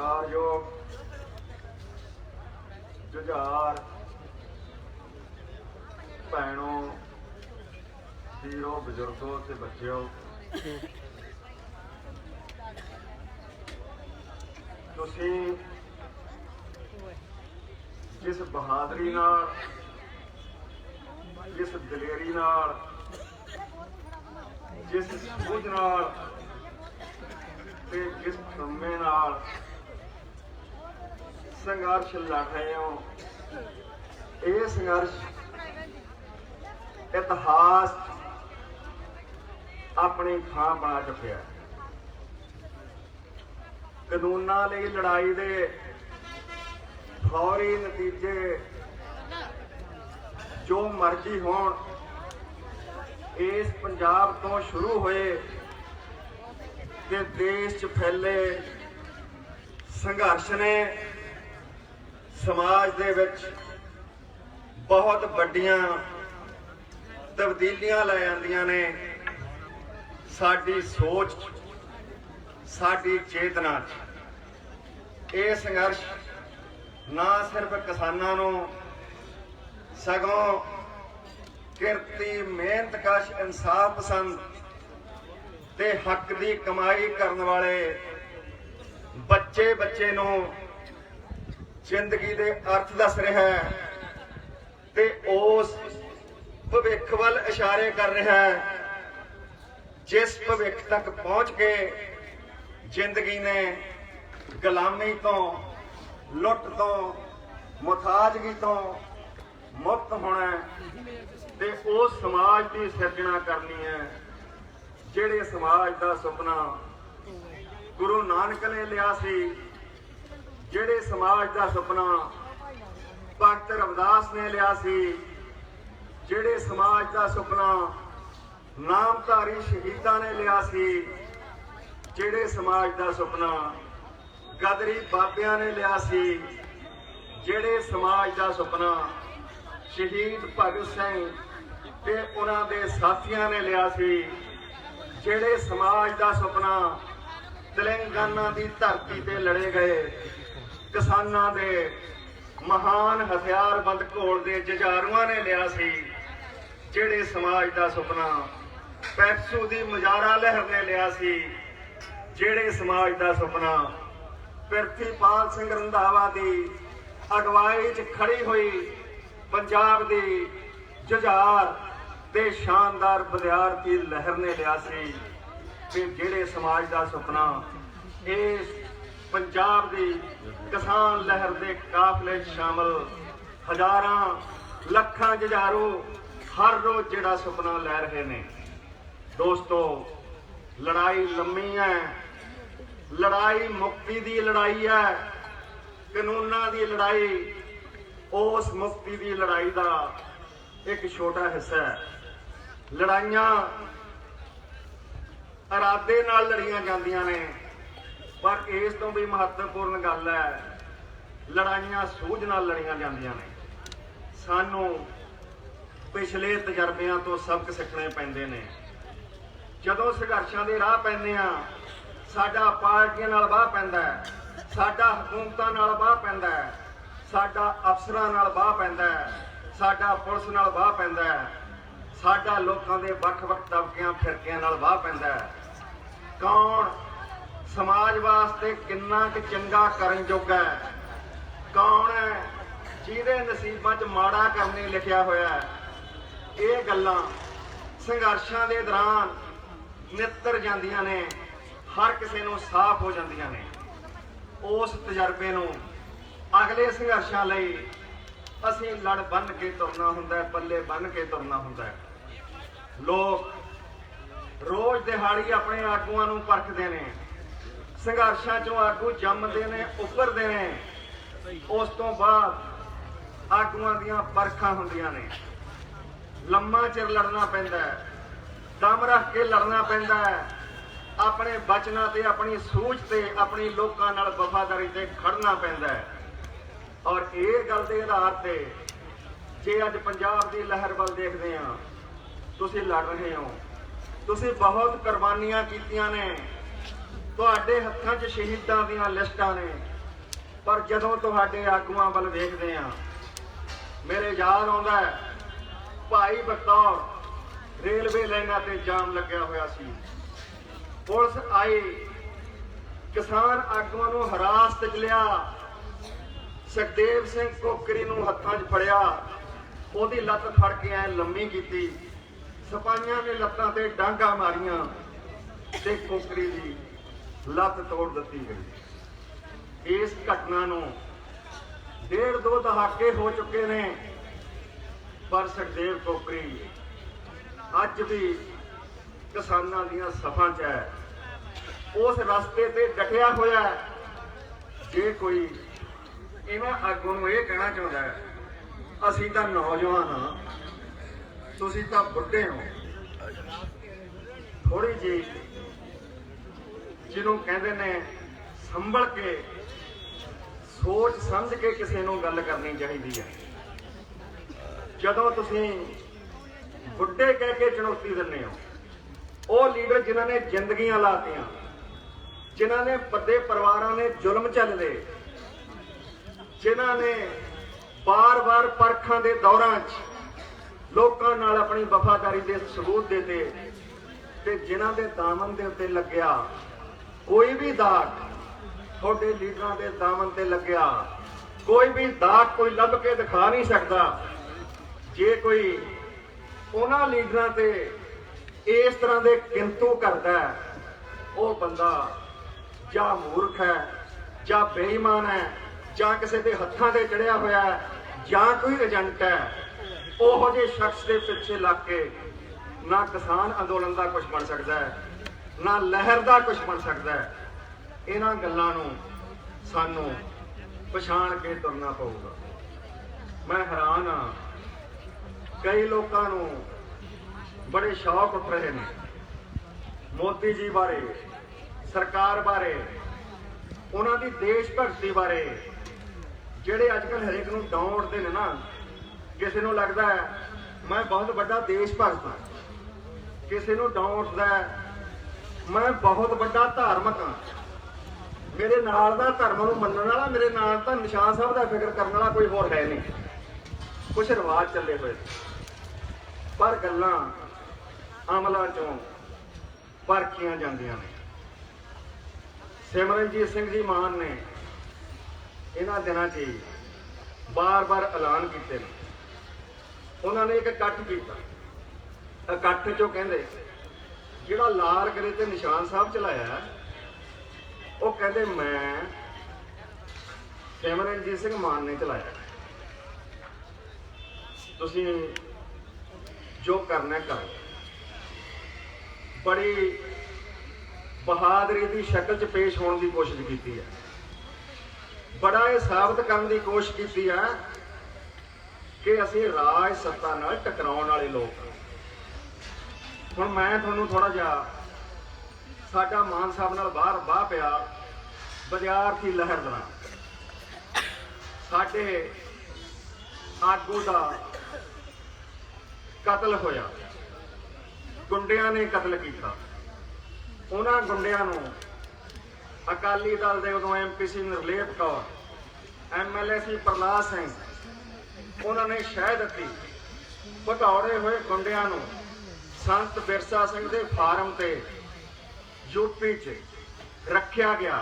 सत्कारयोग जुझार भैनों वीरों बुजुर्गों ते बच्चों, तुसी जिस बहादुरी नाल, जिस दलेरी नाल, जिस सूझ नाल ते जिस दमे नाल संघर्ष लड़ रहे हो, ये संघर्ष इतिहास अपनी थां बना चुकिया। कानूनां लई लड़ाई दे फौरी नतीजे जो मर्जी होण, इस पंजाब तो शुरू होए ते देश च फैले संघर्ष ने समाज दे विच बहुत वड्डियां तब्दीलियां लै आंदियां ने। साडी सोच, साडी चेतना च ये संघर्ष ना सिर्फ किसानां नूं सगों किरती मेहनतकश इंसाफ पसंद ते हक दी कमाई करने वाले बच्चे बच्चे नूं जिंदगी दे अर्थ दस रहा है ते उस भविख वल इशारे कर रहा है जिस भविख तक पहुंच के जिंदगी ने गुलामी तो, लुट तो, मुथाजगी तो मुक्त होना ते उस समाज की सिरजना करनी है ਜਿਹੜੇ समाज का सुपना गुरु नानक ने लिया सी, ਜਿਹੜੇ समाज का सुपना भगत रविदास ने लिया सी, ਜਿਹੜੇ समाज का सुपना नामधारी शहीदां ने लिया सी, ਜਿਹੜੇ समाज का सुपना गदरी बाबियां ने लिया सी, ਜਿਹੜੇ समाज का सुपना शहीद भगत सिंह ते उन्हां दे साथियां ने लिया सी, ਜਿਹੜੇ समाज का सुपना तेलंगाना की धरती ते लड़े गए किसानां दे महान हथियारबंद घोल दे जुझारुआं ने लिया सी, ਜਿਹੜੇ समाज का सुपना पैप्सू की मुजारा लहर ने लिया सी, ਜਿਹੜੇ समाज का सुपना प्रिथवीपाल सिंह रंधावा की अगवाई च खड़ी हुई पंजाब की जुझार ते शानदार विद्यार्थी लहर ने लिया सी। ते ਜਿਹੜੇ समाज का सुपना इस पंजाब की किसान लहर के काफले शामिल हजारां लखां जुझारू हर रोज जिहड़ा सुपना लै रहे ने। दोस्तों, लड़ाई लम्मी है, लड़ाई मुक्ति की लड़ाई है, कानूनां की लड़ाई उस मुक्ति की लड़ाई का एक छोटा हिस्सा है। लड़ाइयां इरादे नाल लड़ियां जांदियां ने, पर इस तो भी महत्वपूर्ण गल है लड़ाइयां सूझ नाल लड़ियां जांदियां ने। सानू पिछले तजर्बियां तो सबक सीखने पैंदे ने। जदों संघर्षां दे राह पैंदे आ, साडा पार्टियां नाल वाह पैंदा है, साडा हुकूमतां नाल वाह पैंदा है, साडा अफसरां नाल वाह पैंदा है, साडा पुलिस नाल वाह पैंदा है, साडा लोकां दे वख-वख तबकियां फिरकियां नाल वाह पैंदा है। कौन समाज वास्ते किन्ना क चंगा करन जोगा है, कौन है जिहदे नसीबां च माड़ा करने लिखिया होया है। ये गल्लां संघर्षां दे दौरान नितर जांदियां ने, हर किसी नूं साफ हो जांदियां ने। उस तजर्बे नूं अगले संघर्षां लई असीं लड़ बन के तुरना हुंदा है, पल्ले बन के तुरना हुंदा है। लोग रोज दिहाड़ी अपने आगूआं नूं परखदे ने, संघर्षां चों आगू जम्मदे ने, उभरदे ने, उस तो बाद आगूआं दीआं परखां हुंदियां ने। लम्मा चिर लड़ना पैंदा है, दम रख के लड़ना पैंदा है, अपने बचना ते अपनी सूझ ते अपनी लोकां नाल वफादारी ते खड़ना पैंदा है। और ये गल के आधार पे जे अज पंजाब की लहर वल देखते हैं, तुसीं लड़ रहे हो, तुसीं बहुत कुर्बानियां कीतियां ने, तुहाडे हत्थां 'च शहीदां दीयां लिस्टां ने, पर जदों तुहाडे आगूआं वल वेखदे आ मेरे याद आउंदा है भाई बतौर रेलवे लाइनां ते जाम लग्या होया सी। पुलिस आई, किसान आगूआं नूं हिरासत च लिया। सुखदेव सिंह कोकरी नूं हत्थां 'च फड़िया, ओहदी लत्त फड़ के ऐ लम्मी कीती। सिपाहियां ने लत्तां ते डांगा मारियां ते कोकरी दी लत्त तोड़ दित्ती गई। इस घटना नूं 1.5-2 दहाके हो चुके ने, पर सुखदेव कोकरी अज भी किसानां दीयां सफां च है, उस रस्ते ते डटिया होया है। जे कोई इन्हां आगूआं नूं इह कहना चाहुंदा है असीं तां नौजवान हां, तुसीं तां बुढ़े हो, थोड़ी जी जिन्हों कहते ने संभल के सोच समझ के किसी नूं गल करनी चाहिए है। जदों तुसीं बुढ़े कह के चुनौती दिंदे हो, वो लीडर जिन्हां ने जिंदगियां लातियां, जिन्हां ने बड़े परिवारां ने जुल्म झल्ले, जिन्हां ने बार बार परखां दे दौरां च लोकां नाल अपनी वफादारी दे सबूत देते, ते जिन्हां दे दामन दे उत्ते लग्या कोई भी दाग, थोड़े लीडरां दे दामन ते लग्या कोई भी दाग कोई लभ के दिखा नहीं सकता। जे कोई उन्हां लीडरां ते इस तरह दे किंतु करता है, वो बंदा जां मूर्ख है, जां बेईमान है, जां किसी के हत्थां ते चढ़िया होया है, जां कोई एजेंट है। ओहो जे शख्स के पिछे लग के ना किसान अंदोलन का कुछ बन सकता है, ना लहर का कुछ बन सकता है। इन्हां गल्लां नूं सानूं पछाण के तुरना पऊगा। मैं हैरान हाँ, कई लोगों नूं बड़े शौक उठ रहे हैं मोदी जी बारे, सरकार बारे, उन्हां दी देश भगती बारे, जिहड़े अजकल हरेक नूं डौं उठदे ने ना। किसी नूं लगदा है मैं बहुत बड़ा देश भगत हाँ, किसी नूं डौं उठदा है मैं बहुत बड़ा धार्मिक हाँ, मेरे नाल दा धर्म नूं मन्नण वाला, मेरे नाल तां निशान साहब दा फिक्र करने वाला कोई होर है नहीं। कुछ रिवाज चले हुए, पर गल्लां अमलां चों परखियां जांदियां ने। सिमरनजीत सिंह जी मान ने इन्हां दिनां 'च बार बार ऐलान कीते ने। उन्होंने एक इकट्ठ किया, इकट्ठ चों कहंदे जिहड़ा लाल किले ते निशान साहब चलाया, वो कहते मैं सिमरनजीत सिंह मान ने चलाया, तुसीं जो करना करो। बड़ी बहादुरी की शक्ल च पेश होने की कोशिश की है, बड़ा ये साबित करने की कोशिश की है कि असीं राज सत्ता नाल टकराउण वाले लोग। हुण मैं तुहानूं थोड़ा जिहा साडा मान साहब नाल बाहर बाह पिया विद्यार्थी लहर दा, साडे आगू दा कतल होया, गुंडियां ने कतल किया। उन्हां गुंडियां नूं अकाली दल दे उदों MP सी निर्लेप कौर, MLA सी प्रहलाद सिंह, उन्होंने शह दी। भगौड़े हुए गुंडियां नूं संत बिरसा सिंह दे फार्म ते यूपी च रखिया गया।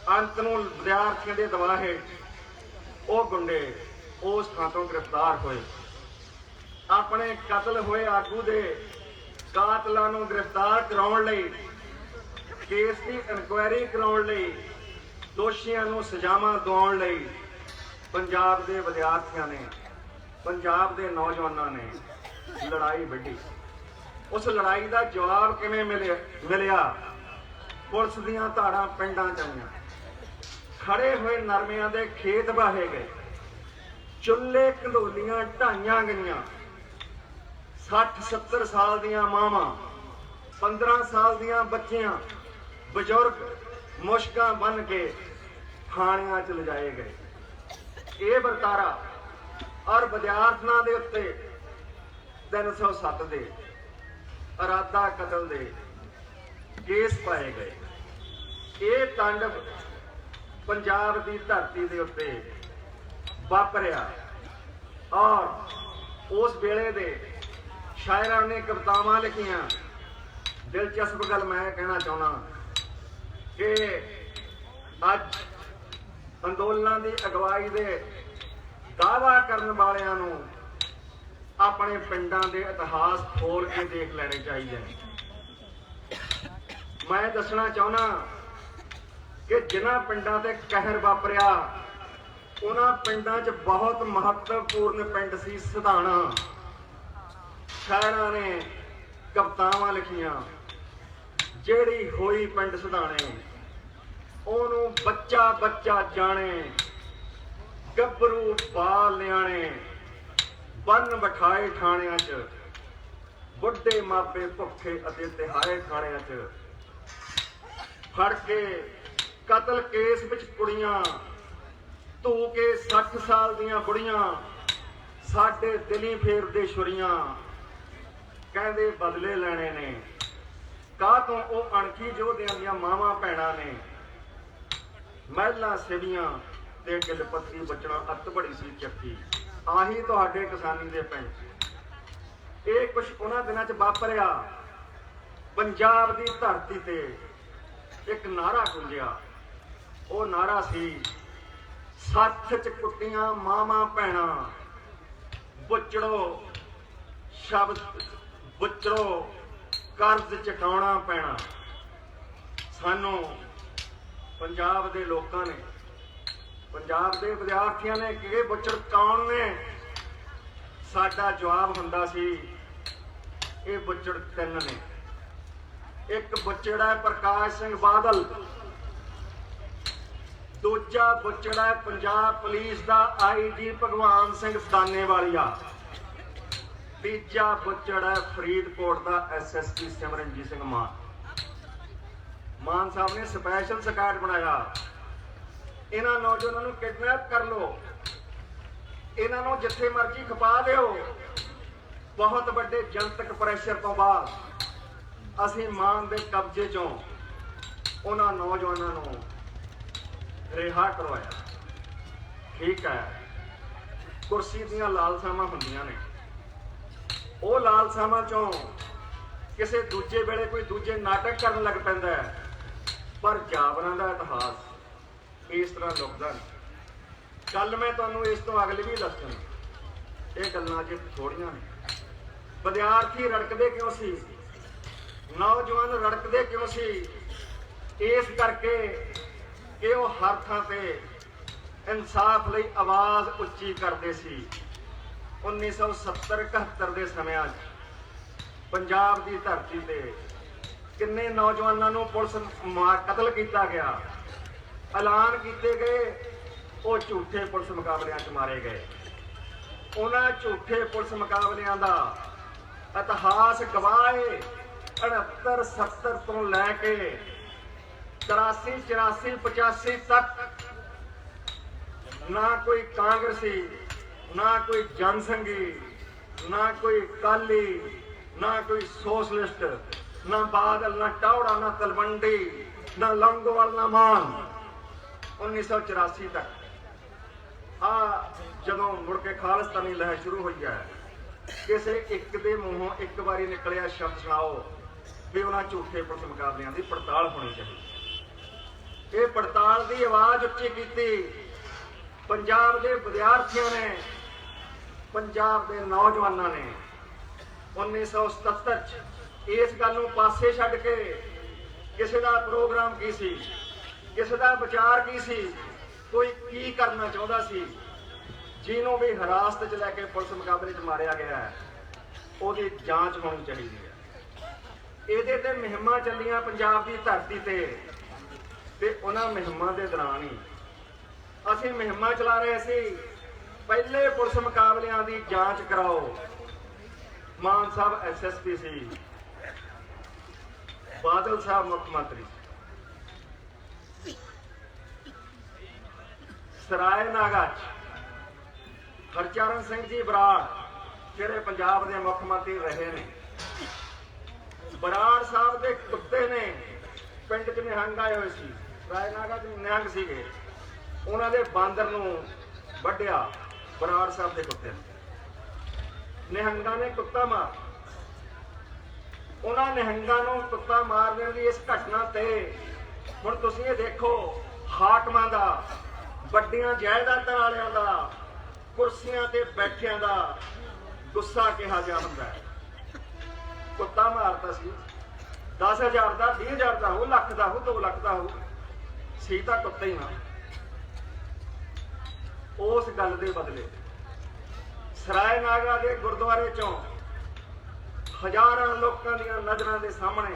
अंत नूं विद्यार्थियों के दवाहे वो गुंडे उस थां तों गिरफ्तार होए। अपने कतल हुए आगू दे कातलां नूं गिरफ्तार कराउण लई, केस की इनकुआयरी कराउण लई, दोषियों नूं सजावां दिवाउण लई पंजाब के विद्यार्थियों ने, पंजाब के नौजवानों ने लड़ाई वड्डी। उस लड़ाई का जवाब किवें मिलिया? पुलिस दीयां धाड़ां पिंडां च आईयां, खड़े हुए नरमिਆਂ के खेत वाहे गए, चुल्हे कंडोलियां ढाईयां गईयां। 60-70 साल दियां मावां, 15 साल दियां बच्चियां, बजुर्ग मुश्कां बन के थाणियां च लिजाए गए। ये वरतारा और विद्यार्थियों के उत्ते 307 दे इरादा कतल दे केस पाए गए। ये तांडव पंजाब की धरती के उत्ते वापरिया और उस वेले दे शायरां ने कवितावां लिखियां। दिलचस्प गल मैं कहना चाहना कि अज अंदोलनां की अगवाई दे दावा करने वालियां नूं अपने पिंडां दे इतिहास खोल के देख लेने चाहिए। मैं दसना चाहना कि जिन्हां पिंडां ते कहर वापरिया उन्हां पिंडां च बहुत महत्वपूर्ण पिंड सी सिधाना। शायरां ने कवितावां लिखियां। ਜਿਹੜੀ होई पिंड सिधाने ਉਹਨੂੰ बच्चा बच्चा जाने ਗੱਭਰੂ बाल ਨਿਆਣੇ बन बिठाए थाणियां च बुढ़े मापे भुखे अते तिहाए खाणियां च फड़ के कतल केस विच कुड़ियां धू के 60 साल दियां बुढ़ियां साडे दिली फेरदे छुरियां कहंदे बदले लैणे ने काह तो ਉਹ ਅਣਖੀ ਯੋਧਿਆਂ ਦੀਆਂ ਮਾਵਾਂ ਭੈਣਾਂ ਨੇ ਮਹਿਲਾਂ ਸਿਵੀਆਂ ਤੇ ਗਿਲਪੱਤੀ ਬਚਣਾ ਅੱਤ ਬੜੀ ਸੀ ਚੱਕੀ। ਆਹੀ ਤੁਹਾਡੇ ਕਿਸਾਨੀ ਦੇ ਪਿੰਡ ਇਹ ਕੁਛ ਉਹਨਾਂ ਦਿਨਾਂ 'ਚ ਵਾਪਰਿਆ। ਪੰਜਾਬ ਦੀ ਧਰਤੀ ਤੇ ਇੱਕ ਨਾਰਾ ਗੁੰਜਿਆ। ਉਹ ਨਾਰਾ ਸੀ ਸੱਥ 'ਚ ਕੁੱਟੀਆਂ ਮਾਵਾਂ ਭੈਣਾਂ ਬੁੱਚੜੋ ਸ਼ਬਦ ਬੁੱਚੜੋ ਕਰਜ਼ ਚੁਕਾਉਣਾ ਪੈਣਾ। ਸਾਨੂੰ ਪੰਜਾਬ ਦੇ ਲੋਕਾਂ ਨੇ ਪੰਜਾਬ ਦੇ ਵਿਦਿਆਰਥੀਆਂ ਨੇ ਕਿਹੜੇ ਬੁੱਚੜ ਕੌਣ ਨੇ ਸਾਡਾ ਜਵਾਬ ਹੁੰਦਾ ਸੀ ਇਹ ਬੁੱਚੜ ਤਿੰਨ ਨੇ। ਇੱਕ ਬੁੱਚੜ ਹੈ ਪ੍ਰਕਾਸ਼ ਸਿੰਘ ਬਾਦਲ, ਦੂਜਾ ਬੁੱਚੜ ਹੈ ਪੰਜਾਬ ਪੁਲਿਸ ਦਾ ਆਈਜੀ ਭਗਵਾਨ ਸਿੰਘ ਦਾਨੇਵਾਲੀਆ, ਤੀਜਾ ਬੁੱਚੜ ਹੈ ਫਰੀਦਕੋਟ ਦਾ ਐਸਐਸਪੀ ਸਿਮਰਨਜੀਤ ਸਿੰਘ ਮਾਨ ਸਾਹਿਬ ਨੇ ਸਪੈਸ਼ਲ ਸਕਾਡ ਬਣਾਇਆ। ਇਹਨਾਂ ਨੌਜਵਾਨਾਂ ਨੂੰ ਕਿਡਨੈਪ ਕਰ ਲਓ, ਇਹਨਾਂ ਨੂੰ ਜਿੱਥੇ ਮਰਜ਼ੀ ਖਪਾ ਦਿਓ। ਬਹੁਤ ਵੱਡੇ ਜਨਤਕ ਪ੍ਰੈਸ਼ਰ ਤੋਂ ਬਾਅਦ ਅਸੀਂ ਮਾਨ ਦੇ ਕਬਜ਼ੇ ਚੋਂ ਉਹਨਾਂ ਨੌਜਵਾਨਾਂ ਨੂੰ ਰਿਹਾ ਕਰਵਾਇਆ। ਠੀਕ ਹੈ, ਕੁਰਸੀ ਦੀਆਂ ਲਾਲਸਾਵਾਂ ਹੁੰਦੀਆਂ ਨੇ, ਉਹ ਲਾਲਸਾਵਾਂ ਚੋਂ ਕਿਸੇ ਦੂਜੇ ਵੇਲੇ ਕੋਈ ਦੂਜੇ ਨਾਟਕ ਕਰਨ ਲੱਗ ਪੈਂਦਾ ਹੈ, ਪਰ ਜਾਬਰਾਂ ਦਾ ਇਤਿਹਾਸ ਇਸ ਤਰ੍ਹਾਂ ਲੁਕਦਾ ਨਹੀਂ। ਗੱਲ ਮੈਂ ਤੁਹਾਨੂੰ ਇਸ ਤੋਂ ਅਗਲੀ ਵੀ ਦੱਸਣੀ, ਇਹ ਗੱਲਾਂ ਜੇ ਥੋੜੀਆਂ ਨੇ। ਵਿਦਿਆਰਥੀ ਰੜਕਦੇ ਕਿਉਂ ਸੀ, ਨੌਜਵਾਨ ਰੜਕਦੇ ਕਿਉਂ ਸੀ? ਇਸ ਕਰਕੇ ਕਿ ਉਹ ਹਰ ਥਾਂ ਤੇ ਇਨਸਾਫ ਲਈ ਆਵਾਜ਼ ਉੱਚੀ ਕਰਦੇ ਸੀ। 1970-71 ਦੇ ਸਮਿਆਂ 'ਚ ਪੰਜਾਬ ਦੀ ਧਰਤੀ ਤੇ ਕਿੰਨੇ ਨੌਜਵਾਨਾਂ ਨੂੰ ਪੁਲਿਸ ਕਤਲ ਕੀਤਾ ਗਿਆ, ਐਲਾਨ ਕੀਤੇ ਗਏ, ਉਹ ਝੂਠੇ ਪੁਲਿਸ ਮੁਕਾਬਲਿਆਂ 'ਚ ਮਾਰੇ ਗਏ। ਉਹਨਾਂ ਝੂਠੇ ਪੁਲਿਸ ਮੁਕਾਬਲਿਆਂ ਦਾ ਇਤਿਹਾਸ ਗਵਾਹ ਹੈ। 69-70 ਤੋਂ ਲੈ ਕੇ 83-84-85 ਤੱਕ ਨਾ ਕੋਈ ਕਾਂਗਰਸੀ, ਨਾ ਕੋਈ ਜਨਸੰਘੀ, ਨਾ ਕੋਈ ਅਕਾਲੀ, ਨਾ ਕੋਈ ਸੋਸ਼ਲਿਸਟ, ਨਾ ਬਾਦਲ, ਨਾ ਟੌੜਾ, ਨਾ ਤਲਵੰਡੀ, ਨਾ ਲੌਂਗੋਵਾਲ, ਨਾ ਮਾਨ। 1984 ਤੱਕ ਜਦੋਂ ਮੁੜ ਕੇ ਖਾਲਿਸਤਾਨੀ ਲਹਿਰ ਸ਼ੁਰੂ ਹੋਈ ਹੈ, ਕਿਸੇ ਇੱਕ ਦੇ ਮੂੰਹੋਂ ਇੱਕ ਵਾਰੀ ਨਿਕਲਿਆ ਸ਼ਬਦ ਸੁਣਾਓ ਵੀ ਉਹਨਾਂ ਝੂਠੇ ਪੁਲਿਸ ਮੁਕਾਬਲਿਆਂ ਦੀ ਪੜਤਾਲ ਹੋਣੀ ਚਾਹੀਦੀ। ਇਹ ਪੜਤਾਲ ਦੀ ਆਵਾਜ਼ ਉੱਚੀ ਕੀਤੀ ਪੰਜਾਬ ਦੇ ਵਿਦਿਆਰਥੀਆਂ ਨੇ, ਪੰਜਾਬ ਦੇ ਨੌਜਵਾਨਾਂ ਨੇ। 1977 'ਚ ਇਸ ਗੱਲ ਨੂੰ ਪਾਸੇ ਛੱਡ ਕੇ ਕਿਸੇ ਦਾ ਪ੍ਰੋਗਰਾਮ ਕੀ ਸੀ, ਕਿਸੇ ਦਾ ਵਿਚਾਰ ਕੀ ਸੀ, ਕੋਈ ਕੀ ਕਰਨਾ ਚਾਹੁੰਦਾ ਸੀ, ਜਿਹਨੂੰ ਵੀ ਹਿਰਾਸਤ 'ਚ ਲੈ ਕੇ ਪੁਲਿਸ ਮੁਕਾਬਲੇ 'ਚ ਮਾਰਿਆ ਗਿਆ ਹੈ, ਉਹਦੀ ਜਾਂਚ ਹੋਣੀ ਚਾਹੀਦੀ ਹੈ। ਇਹਦੇ ਤੇ ਮੁਹਿੰਮਾਂ ਚੱਲੀਆਂ ਪੰਜਾਬ ਦੀ ਧਰਤੀ ਤੇ ਉਹਨਾਂ ਮੁਹਿੰਮਾਂ ਦੇ ਦੌਰਾਨ ਹੀ ਅਸੀਂ ਮੁਹਿੰਮਾਂ ਚਲਾ ਰਹੇ ਸੀ। ਪਹਿਲੇ ਪੁਲਿਸ ਮੁਕਾਬਲਿਆਂ ਦੀ ਜਾਂਚ ਕਰਾਓ। ਮਾਨ ਸਾਹਿਬ ਐਸਐਸਪੀ ਸੀ, ਬਾਦਲ ਸਾਹਿਬ ਮੁੱਖ ਮੰਤਰੀ। ਸਰਾਏ ਨਾਗਾ 'ਚ ਹਰਚਰਨ ਸਿੰਘ ਜੀ ਬਰਾੜ ਜਿਹੜੇ ਪੰਜਾਬ ਦੇ ਮੁੱਖ ਮੰਤਰੀ ਰਹੇ ਨੇ, ਬਰਾੜ ਸਾਹਿਬ ਦੇ ਕੁੱਤੇ ਨੇ ਪਿੰਡ 'ਚ ਨਿਹੰਗ ਆਏ ਹੋਏ ਸੀ। ਰਾਏ ਨਾਗਾ 'ਚ ਨਿਹੰਗ ਸੀਗੇ, ਉਹਨਾਂ ਦੇ ਬਾਂਦਰ ਨੂੰ ਵੱਢਿਆ ਬਰਾੜ ਸਾਹਿਬ ਦੇ ਕੁੱਤੇ ਨੂੰ। ਨਿਹੰਗਾਂ ਨੇ ਕੁੱਤਾ ਮਾਰ, ਉਹਨਾਂ ਨਿਹੰਗਾਂ ਨੂੰ ਕੁੱਤਾ ਮਾਰ ਦੇਣ ਦੀ ਇਸ ਘਟਨਾ ਤੇ ਹੁਣ ਤੁਸੀਂ ਇਹ ਦੇਖੋ, ਹਾਕਮਾਂ ਦਾ, ਵੱਡੀਆਂ ਜਾਇਦਾਦਾਂ ਵਾਲਿਆਂ ਦਾ, ਕੁਰਸੀਆਂ ਤੇ ਬੈਠਿਆਂ ਦਾ ਗੁੱਸਾ ਕਿਹਾ ਜਾ ਹੁੰਦਾ ਹੈ। ਕੁੱਤਾ ਮਾਰਦਾ ਸੀ, 10,000 ਦਾ, 20,000 ਦਾ ਹੋ, ਲੱਖ ਦਾ ਹੋ, 2 ਲੱਖ ਦਾ ਹੋ, ਸੀ ਤਾਂ ਕੁੱਤਾ ਹੀ ਨਾ। ਉਸ ਗੱਲ ਦੇ ਬਦਲੇ ਸਰਾਏ ਨਾਗਾ ਦੇ ਗੁਰਦੁਆਰੇ ਚੋਂ ਹਜ਼ਾਰਾਂ ਲੋਕਾਂ ਦੀਆਂ ਨਜ਼ਰਾਂ ਦੇ ਸਾਹਮਣੇ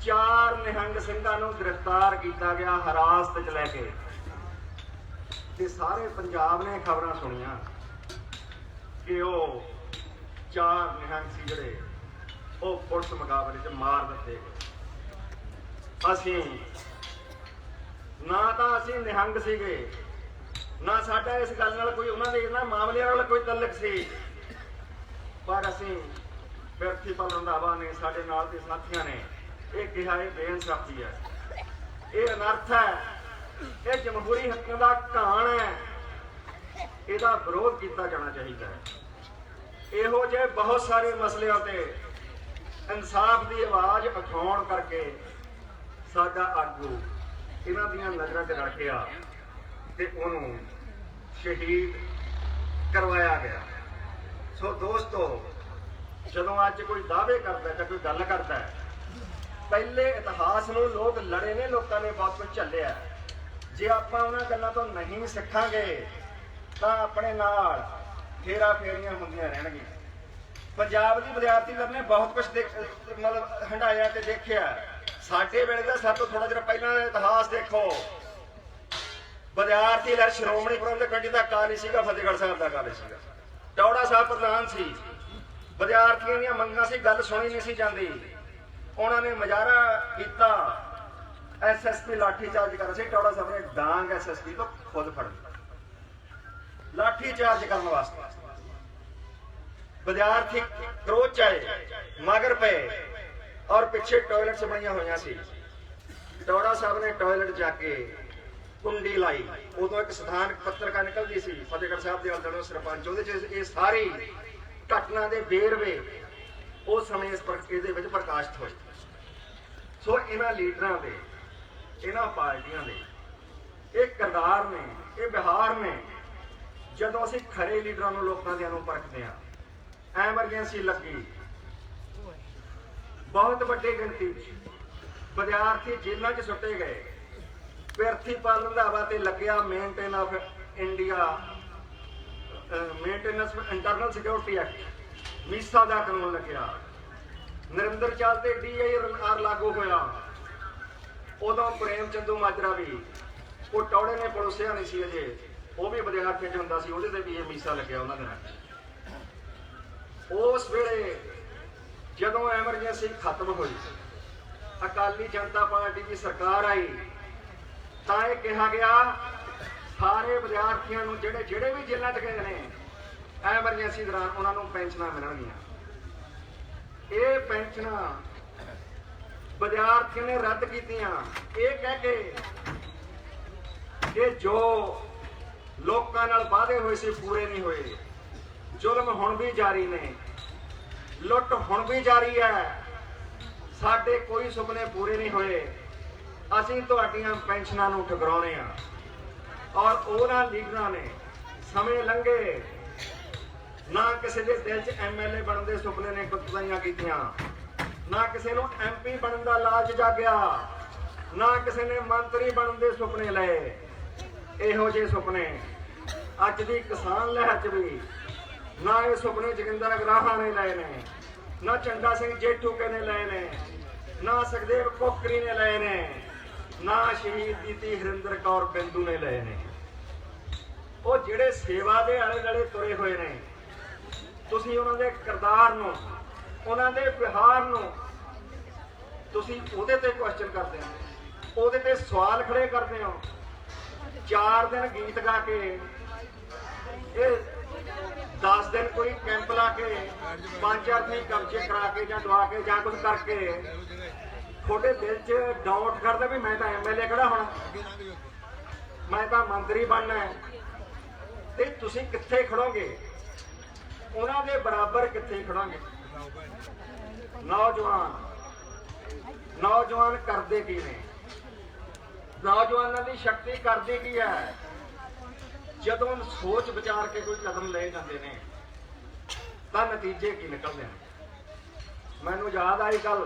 4 ਨਿਹੰਗ ਸਿੰਘਾਂ ਨੂੰ ਗ੍ਰਿਫਤਾਰ ਕੀਤਾ ਗਿਆ ਹਿਰਾਸਤ 'ਚ ਲੈ ਕੇ। ਤੇ ਸਾਰੇ ਪੰਜਾਬ ਨੇ ਖਬਰਾਂ ਸੁਣੀਆਂ ਕਿ ਉਹ 4 ਨਿਹੰਗ ਸੀ ਜਿਹੜੇ ਉਹ ਪੁਲਿਸ ਮੁਕਾਬਲੇ 'ਚ ਮਾਰ ਦਿੱਤੇ ਗਏ। ਅਸੀਂ ਨਾ ਤਾਂ ਅਸੀਂ ਨਿਹੰਗ ਸੀਗੇ, ਨਾ ਸਾਡਾ ਇਸ ਗੱਲ ਨਾਲ ਕੋਈ, ਉਹਨਾਂ ਦੇ ਇਹਨਾਂ ਮਾਮਲਿਆਂ ਨਾਲ ਕੋਈ ਤਲਕ ਸੀ, ਪਰ ਅਸੀਂ ਪ੍ਰਿਥੀਪਾਲ ਰੰਧਾਵਾ ਨੇ, ਸਾਡੇ ਨਾਲ ਦੇ ਸਾਥੀਆਂ ਨੇ ਇਹ ਕਿਹਾ ਇਹ ਬੇਇਨਸਾਫੀ ਹੈ, ਇਹ ਅਨਰਥ ਹੈ, ਇਹ ਜਮਹੂਰੀ ਹੱਕਾਂ ਦਾ ਘਾਣ ਹੈ, ਇਹਦਾ ਵਿਰੋਧ ਕੀਤਾ ਜਾਣਾ ਚਾਹੀਦਾ ਹੈ। ਇਹੋ ਜਿਹੇ ਬਹੁਤ ਸਾਰੇ ਮਸਲਿਆਂ ਤੇ ਇਨਸਾਫ ਦੀ ਆਵਾਜ਼ ਉਠਾਉਣ ਕਰਕੇ ਸਾਡਾ ਆਗੂ ਇਹਨਾਂ ਦੀਆਂ ਨਜ਼ਰਾਂ 'ਚ ਰੱਖਿਆ ਤੇ ਉਹਨੂੰ ਸ਼ਹੀਦ ਕਰਵਾਇਆ ਗਿਆ। ਸੋ ਦੋਸਤੋ, ਜਦੋਂ ਅੱਜ ਕੋਈ ਦਾਅਵੇ ਕਰਦਾ ਜਾਂ ਕੋਈ ਗੱਲ ਕਰਦਾ ਹੈ, ਪਹਿਲੇ ਇਤਿਹਾਸ ਨੂੰ ਲੋਕ ਲੜੇ ਨੇ, ਲੋਕਾਂ ਨੇ ਬਹੁਤ ਕੁਝ ਝੱਲਿਆ। ਜੇ ਆਪਾਂ ਉਹਨਾਂ ਗੱਲਾਂ ਤੋਂ ਨਹੀਂ ਸਿੱਖਾਂਗੇ ਤਾਂ ਆਪਣੇ ਨਾਲ ਫੇਰਾ ਫੇਰੀਆਂ ਹੁੰਦੀਆਂ ਰਹਿਣਗੀਆਂ। ਪੰਜਾਬ ਦੀ ਵਿਦਿਆਰਥੀ ਦਰ ਨੇ ਬਹੁਤ ਕੁਝ ਮਤਲਬ ਹੰਡਾਇਆ ਤੇ ਦੇਖਿਆ। ਸਾਡੇ ਵੇਲੇ ਦਾ ਸਭ ਤੋਂ ਥੋੜਾ ਜਿਹਾ ਪਹਿਲਾਂ ਦਾ ਇਤਿਹਾਸ ਦੇਖੋ। ਵਿਦਿਆਰਥੀ ਲਹਿਰ ਸ਼੍ਰੋਮਣੀ ਪ੍ਰਬੰਧਕ ਕਮੇਟੀ ਦਾ ਕਾਲੀ ਸੀਗਾ, ਫਤਿਹਗੜ੍ਹ ਸਾਹਿਬ ਦਾ ਕਾਲੀ ਸੀਗਾ, ਟੌੜਾ ਸਾਹਿਬ ਪ੍ਰਧਾਨ ਸੀ। ਵਿਦਿਆਰਥੀਆਂ ਦੀਆਂ ਮੰਗਾਂ ਸੀ, ਗੱਲ ਸੁਣੀ ਨਹੀਂ ਸੀ ਜਾਂਦੀ। ਉਹਨਾਂ ਨੇ ਮੁਜ਼ਾਹਰਾ ਕੀਤਾ, ਐਸਐਸਪੀ ਲਾਠੀ ਚਾਰਜ ਕਰ ਸੀ, ਟੌੜਾ ਸਾਹਿਬ ਨੇ ਡਾਂਗ ਐਸਐਸਪੀ ਤੋਂ ਖੁਦ ਫੜ ਲਈ ਲਾਠੀ ਚਾਰਜ ਕਰਨ ਵਾਸਤੇ। ਵਿਦਿਆਰਥੀ ਕਰੋਚ ਆਏ, ਮਗਰ ਪਏ ਔਰ ਪਿੱਛੇ ਟਾਇਲਟਸ ਬਣੀਆਂ ਹੋਈਆਂ ਸੀ। ਟੌੜਾ ਸਾਹਿਬ ਨੇ ਟਾਇਲਟ ਜਾ ਕੇ ਕੁੰਡੀ ਲਾਈ। ਉਦੋਂ ਇੱਕ ਸਥਾਨਕ ਪੱਤਰਕਾਰ ਨਿਕਲਦੀ ਸੀ ਫਤਿਹਗੜ੍ਹ ਸਾਹਿਬ ਦੇ ਆਲੇ ਸਰਪੰਚ, ਉਹਦੇ 'ਚ ਇਹ ਸਾਰੀ ਘਟਨਾ ਦੇ ਵੇਰਵੇ ਉਸ ਸਮੇਂ ਇਹਦੇ ਵਿੱਚ ਪ੍ਰਕਾਸ਼ਿਤ ਹੋਏ। ਸੋ ਇਹਨਾਂ ਲੀਡਰਾਂ ਦੇ, ਇਹਨਾਂ ਪਾਰਟੀਆਂ ਦੇ ਇਹ ਕਿਰਦਾਰ ਨੇ, ਇਹ ਵਿਹਾਰ ਨੇ। ਜਦੋਂ ਅਸੀਂ ਖਰੇ ਲੀਡਰਾਂ ਨੂੰ, ਲੋਕਾਂ ਦੀਆਂ ਨੂੰ ਪਰਖਦੇ ਹਾਂ, ਐਮਰਜੈਂਸੀ ਲੱਗੀ, ਬਹੁਤ ਵੱਡੀ ਗਿਣਤੀ ਵਿਦਿਆਰਥੀ ਜੇਲ੍ਹਾਂ 'ਚ ਸੁੱਟੇ ਗਏ। ਪ੍ਰਿਥੀਪਾਲ ਰੰਧਾਵਾ ਤੇ ਲੱਗਿਆ maintain of India, maintenance internal security act, MISA ਦਾ ਕਾਨੂੰਨ ਲੱਗਿਆ। ਨਰਿੰਦਰ ਚਾਲ ਤੇ DIR ਲਾਗੂ ਹੋਇਆ। ਉਦੋਂ ਪ੍ਰੇਮ ਚੰਦੂ ਮਾਜਰਾ ਵੀ, ਉਹ ਟੌੜੇ ਨੇ ਪੜੋਸਿਆ ਨਹੀਂ ਸੀ ਅਜੇ, ਉਹ ਵੀ ਵਿਦਿਆਰਥੀ 'ਚ ਹੁੰਦਾ ਸੀ, ਉਹਦੇ ਤੇ ਵੀ ਇਹ ਮੀਸਾ ਲੱਗਿਆ ਉਹਨਾਂ ਦੇ ਨਾਲ। ਉਸ ਵੇਲੇ ਜਦੋਂ ਐਮਰਜੈਂਸੀ ਖਤਮ ਹੋਈ, ਅਕਾਲੀ ਜਨਤਾ ਪਾਰਟੀ ਦੀ ਸਰਕਾਰ ਆਈ, ਤਾਂ ਇਹ ਕਿਹਾ ਗਿਆ ਸਾਰੇ ਵਿਦਿਆਰਥੀਆਂ ਨੂੰ ਜਿਹੜੇ ਵੀ ਜੇਲ੍ਹਾਂ 'ਚ ਗਏ ਨੇ ਐਮਰਜੈਂਸੀ ਦੌਰਾਨ ਉਹਨਾਂ ਨੂੰ ਪੈਨਸ਼ਨਾਂ ਮਿਲਣਗੀਆਂ। ਇਹ ਪੈਨਸ਼ਨਾਂ ਵਿਦਿਆਰਥੀਆਂ ਨੇ ਰੱਦ ਕੀਤੀਆਂ, ਇਹ ਕਹਿ ਕੇ ਕਿ ਜੋ ਲੋਕਾਂ ਨਾਲ ਵਾਅਦੇ ਹੋਏ ਸੀ ਪੂਰੇ ਨਹੀਂ ਹੋਏ। ਜ਼ੁਲਮ ਹੁਣ ਵੀ ਜਾਰੀ ਨੇ, ਲੁੱਟ ਹੁਣ ਵੀ ਜਾਰੀ ਹੈ, ਸਾਡੇ ਕੋਈ ਸੁਪਨੇ ਪੂਰੇ ਨਹੀਂ ਹੋਏ। ਅਸੀਂ ਤੁਹਾਡੀਆਂ ਪੈਨਸ਼ਨਾਂ ਨੂੰ ਠੁਕਰਾਉਣੇ ਆ। ਔਰ ਉਹਨਾਂ ਲੀਡਰਾਂ ਨੇ ਸਮੇਂ ਲੰਘੇ, ਨਾ ਕਿਸੇ ਦੇ ਦਿਲ 'ਚ MLA ਬਣਨ ਦੇ ਸੁਪਨੇ ਨੇ ਕੁੱਤਾਈਆਂ ਕੀਤੀਆਂ, ਨਾ ਕਿਸੇ ਨੂੰ MP ਬਣਨ ਦਾ ਲਾਲਚ ਜਾਗਿਆ, ਨਾ ਕਿਸੇ ਨੇ ਮੰਤਰੀ ਬਣਨ ਦੇ ਸੁਪਨੇ ਲਏ। ਇਹੋ ਜਿਹੇ ਸੁਪਨੇ ਅੱਜ ਦੀ ਕਿਸਾਨ ਲਹਿਰ 'ਚ ਵੀ ਨਾ ਇਹ ਸੁਪਨੇ ਜੋਗਿੰਦਰ ਅਗਰਾਹਾਂ ਨੇ ਲਏ ਨੇ, ਨਾ ਚੰਡਾ ਸਿੰਘ ਜੇਠੂਕੇ ਨੇ ਲਏ ਨੇ, ਨਾ ਸੁਖਦੇਵ ਕੋਕਰੀ ਨੇ ਲਏ ਨੇ, ਨਾ ਸ਼ਹੀਦ ਦੀਦੀ ਹਰਿੰਦਰ ਕੌਰ ਬਿੰਦੂ ਨੇ ਲਏ ਨੇ। ਉਹ ਜਿਹੜੇ ਸੇਵਾ ਦੇ ਆਲੇ ਦੁਆਲੇ ਤੁਰੇ ਹੋਏ ਨੇ, ਤੁਸੀਂ ਉਹਨਾਂ ਦੇ ਕਿਰਦਾਰ ਨੂੰ, ਉਹਨਾਂ ਦੇ ਵਿਹਾਰ ਨੂੰ ਤੁਸੀਂ ਉਹਦੇ ਤੇ ਕੁਐਸਚਨ ਕਰਦੇ ਹੋ, ਉਹਦੇ ਤੇ ਸਵਾਲ ਖੜੇ ਕਰਦੇ ਹੋ। 4 ਦਿਨ ਗੀਤ ਗਾ ਕੇ, ਇਹ 10 ਦਿਨ ਕੋਈ ਕੈਂਪ ਲਾ ਕੇ, 5-4 ਦਿਨ ਕਬਜ਼ੇ ਕਰਾ ਕੇ ਜਾਂ ਦਵਾ ਕੇ ਜਾਂ ਕੁਝ ਕਰਕੇ ਤੁਹਾਡੇ ਦਿਲ 'ਚ ਡਾਊਟ ਕਰਦਾ ਵੀ ਮੈਂ ਤਾਂ MLA ਖੜਾ ਹੋਣਾ। मैं तो मंत्री बनना है, ते तुसीं कित्थे खड़ोगे, उन्हां दे बराबर कित्थे खड़ोगे। नौजवान करदे की ने, नौजवानों की शक्ति करदी की है। जदों सोच विचार के कोई कदम ले जाते हैं तो नतीजे की निकलते हैं। मैनू याद आई गल,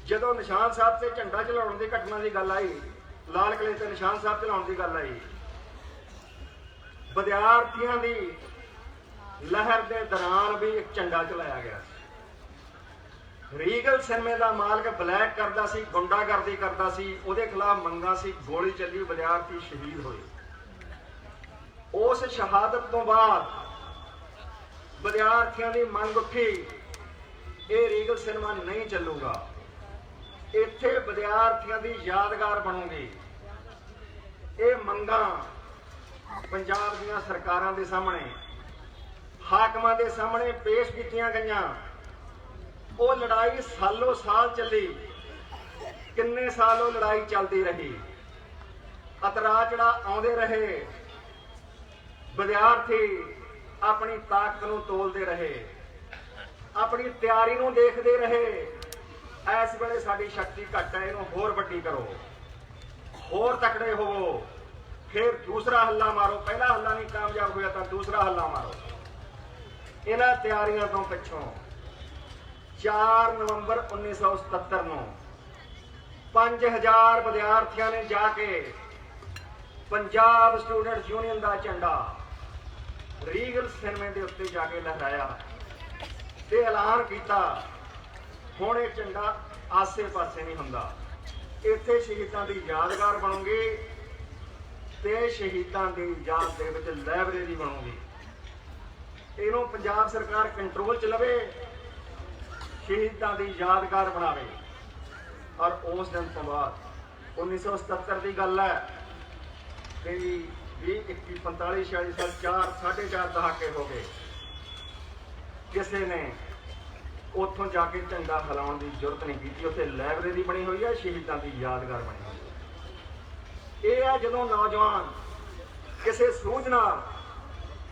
जदों निशान साहब से झंडा चलाने की घटना की गल आई, लाल किले से निशान साहब चलाने की गल आई, विद्यार्थियों की लहर के दौरान भी एक झंडा चलाया गया। रीगल सिनेमे का मालक ब्लैक करता सी, गुंडागर्दी करता सी, उहदे खिलाफ मंगा सी, गोली चली, विद्यार्थी शहीद होए। उस शहादत तो बाद विद्यार्थियों की मंग उठी, ये रीगल सिनेमा नहीं चलूगा, इत्थे विद्यार्थियों की यादगार बनूगी। ये मंगा पंजाब दीआं सरकारां दे सामने, हाकमां दे सामने पेश कीतियां गईयां। वो लड़ाई सालों साल चली, किन्ने साल वो लड़ाई चलती रही, अतरा चढ़ा आउंदे रहे, विद्यार्थी अपनी ताकत नूं तोलते रहे, अपनी तैयारी नूं देखते रहे। इस वेले साडी शक्ति घट है, इहनूं होर वड्डी करो, होर तकड़े होवो, फिर दूसरा हल्ला मारो। पहला हल्ला नहीं कामयाब होया तो दूसरा हल्ला मारो। इन्हां तैयारियां तो पिछों 4 नवंबर 1977 ਨੂੰ 5000 विद्यार्थियों ने जाके पंजाब स्टूडेंट यूनियन का झंडा रीगल सिनेमे के उत्ते जाके लहराया ते ऐलान किया, हुण ये झंडा आसे पासे नहीं हुंदा, इत्थे शहीदां दी यादगार बनूगी ते शहीदां दी याद दे विच लाइब्रेरी बनूगी। इहनूं पंजाब सरकार कंट्रोल च लवे, शहीदां दी यादगार बनावे। और उस दिन तो बाद 1977 की गल है, 20, 21, 45, 46 साल, 4.5 दहाके हो गए, किसी ने उत्थों जाके झंडा हिलाउण की जरूरत नहीं की। उत्थे लाइब्रेरी बनी हुई है, शहीदां की यादगार बनी हुई है। यह है जदों नौजवान किसी सूझ नाल,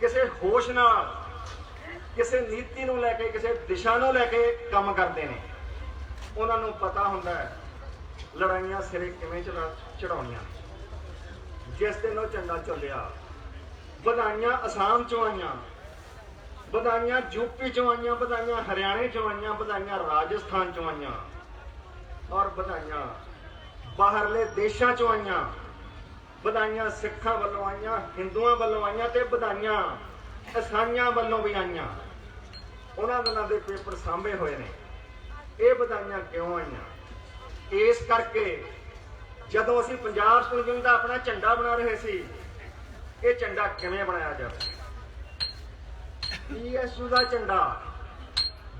किसी होश नाल, किसी नीति नूं लैके, किसी दिशा नूं लैके काम करते हैं। उन्होंने पता होंदा है लड़ाइयां सिरे किवें चढ़ाउणियां। जिस दिन वो झंडा चलिया, बधाइयां आसाम चों आईयां, बधाइयां यूपी चों आईयां, बधाइयां हरियाणे चों आईयां, बधाइयां राजस्थान चों आईयां, और बधाइयां बाहरले देशों चों आईयां, बधाइयां सिखां वालों आईयां, हिंदुआं वालों आईयां, ते बधाइयां ईसाइयां वालों भी आईयां। उन्हां दिनां दे पेपर सांभे होए ने। ये बधाइयां क्यों आईयां? इस करके जदों असीं पंजाब स्टूडेंट यूनियन दा अपना झंडा बना रहे सी, ये झंडा किवें बनाया जाए। PSU का झंडा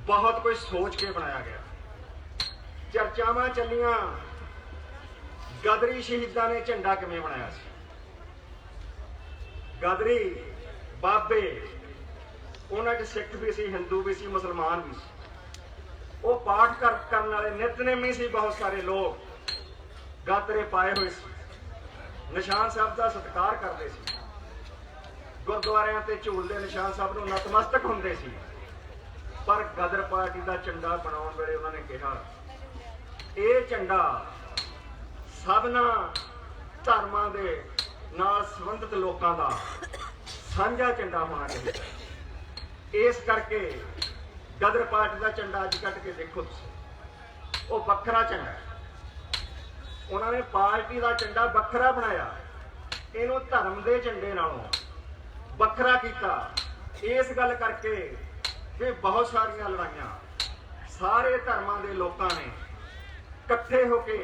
बहुत कुछ सोच के बनाया गया। चर्चावां चलियां गदरी शहीदां ने झंडा किवें बनाया सी। गदरी बाबे, उन्हां च सिख भी सी, हिंदू भी सी, मुसलमान भी सी। वो पाठ करने वाले नितनेमी सी, बहुत सारे लोग गातरे पाए हुए सी, निशान साहब का सत्कार करते सी, गुरुद्वारियां ते झूलते निशान साहब नूं नतमस्तक हुंदे सी। पर गदर पार्टी का झंडा बनाउण वेले उन्होंने कहा ये झंडा सबना धर्मां दे नाल संबंधित लोगों का साझा झंडा होना चाहिए। इस करके गदर पार्टी का झंडा अज कट के देखो, वो वखरा झंडा, उन्होंने पार्टी का झंडा वखरा बनाया, इनू धर्म के झंडे नालों वखरा किया। इस गल करके भी बहुत सारिया लड़ाइयां सारे धर्मां के लोगों ने इकट्ठे होके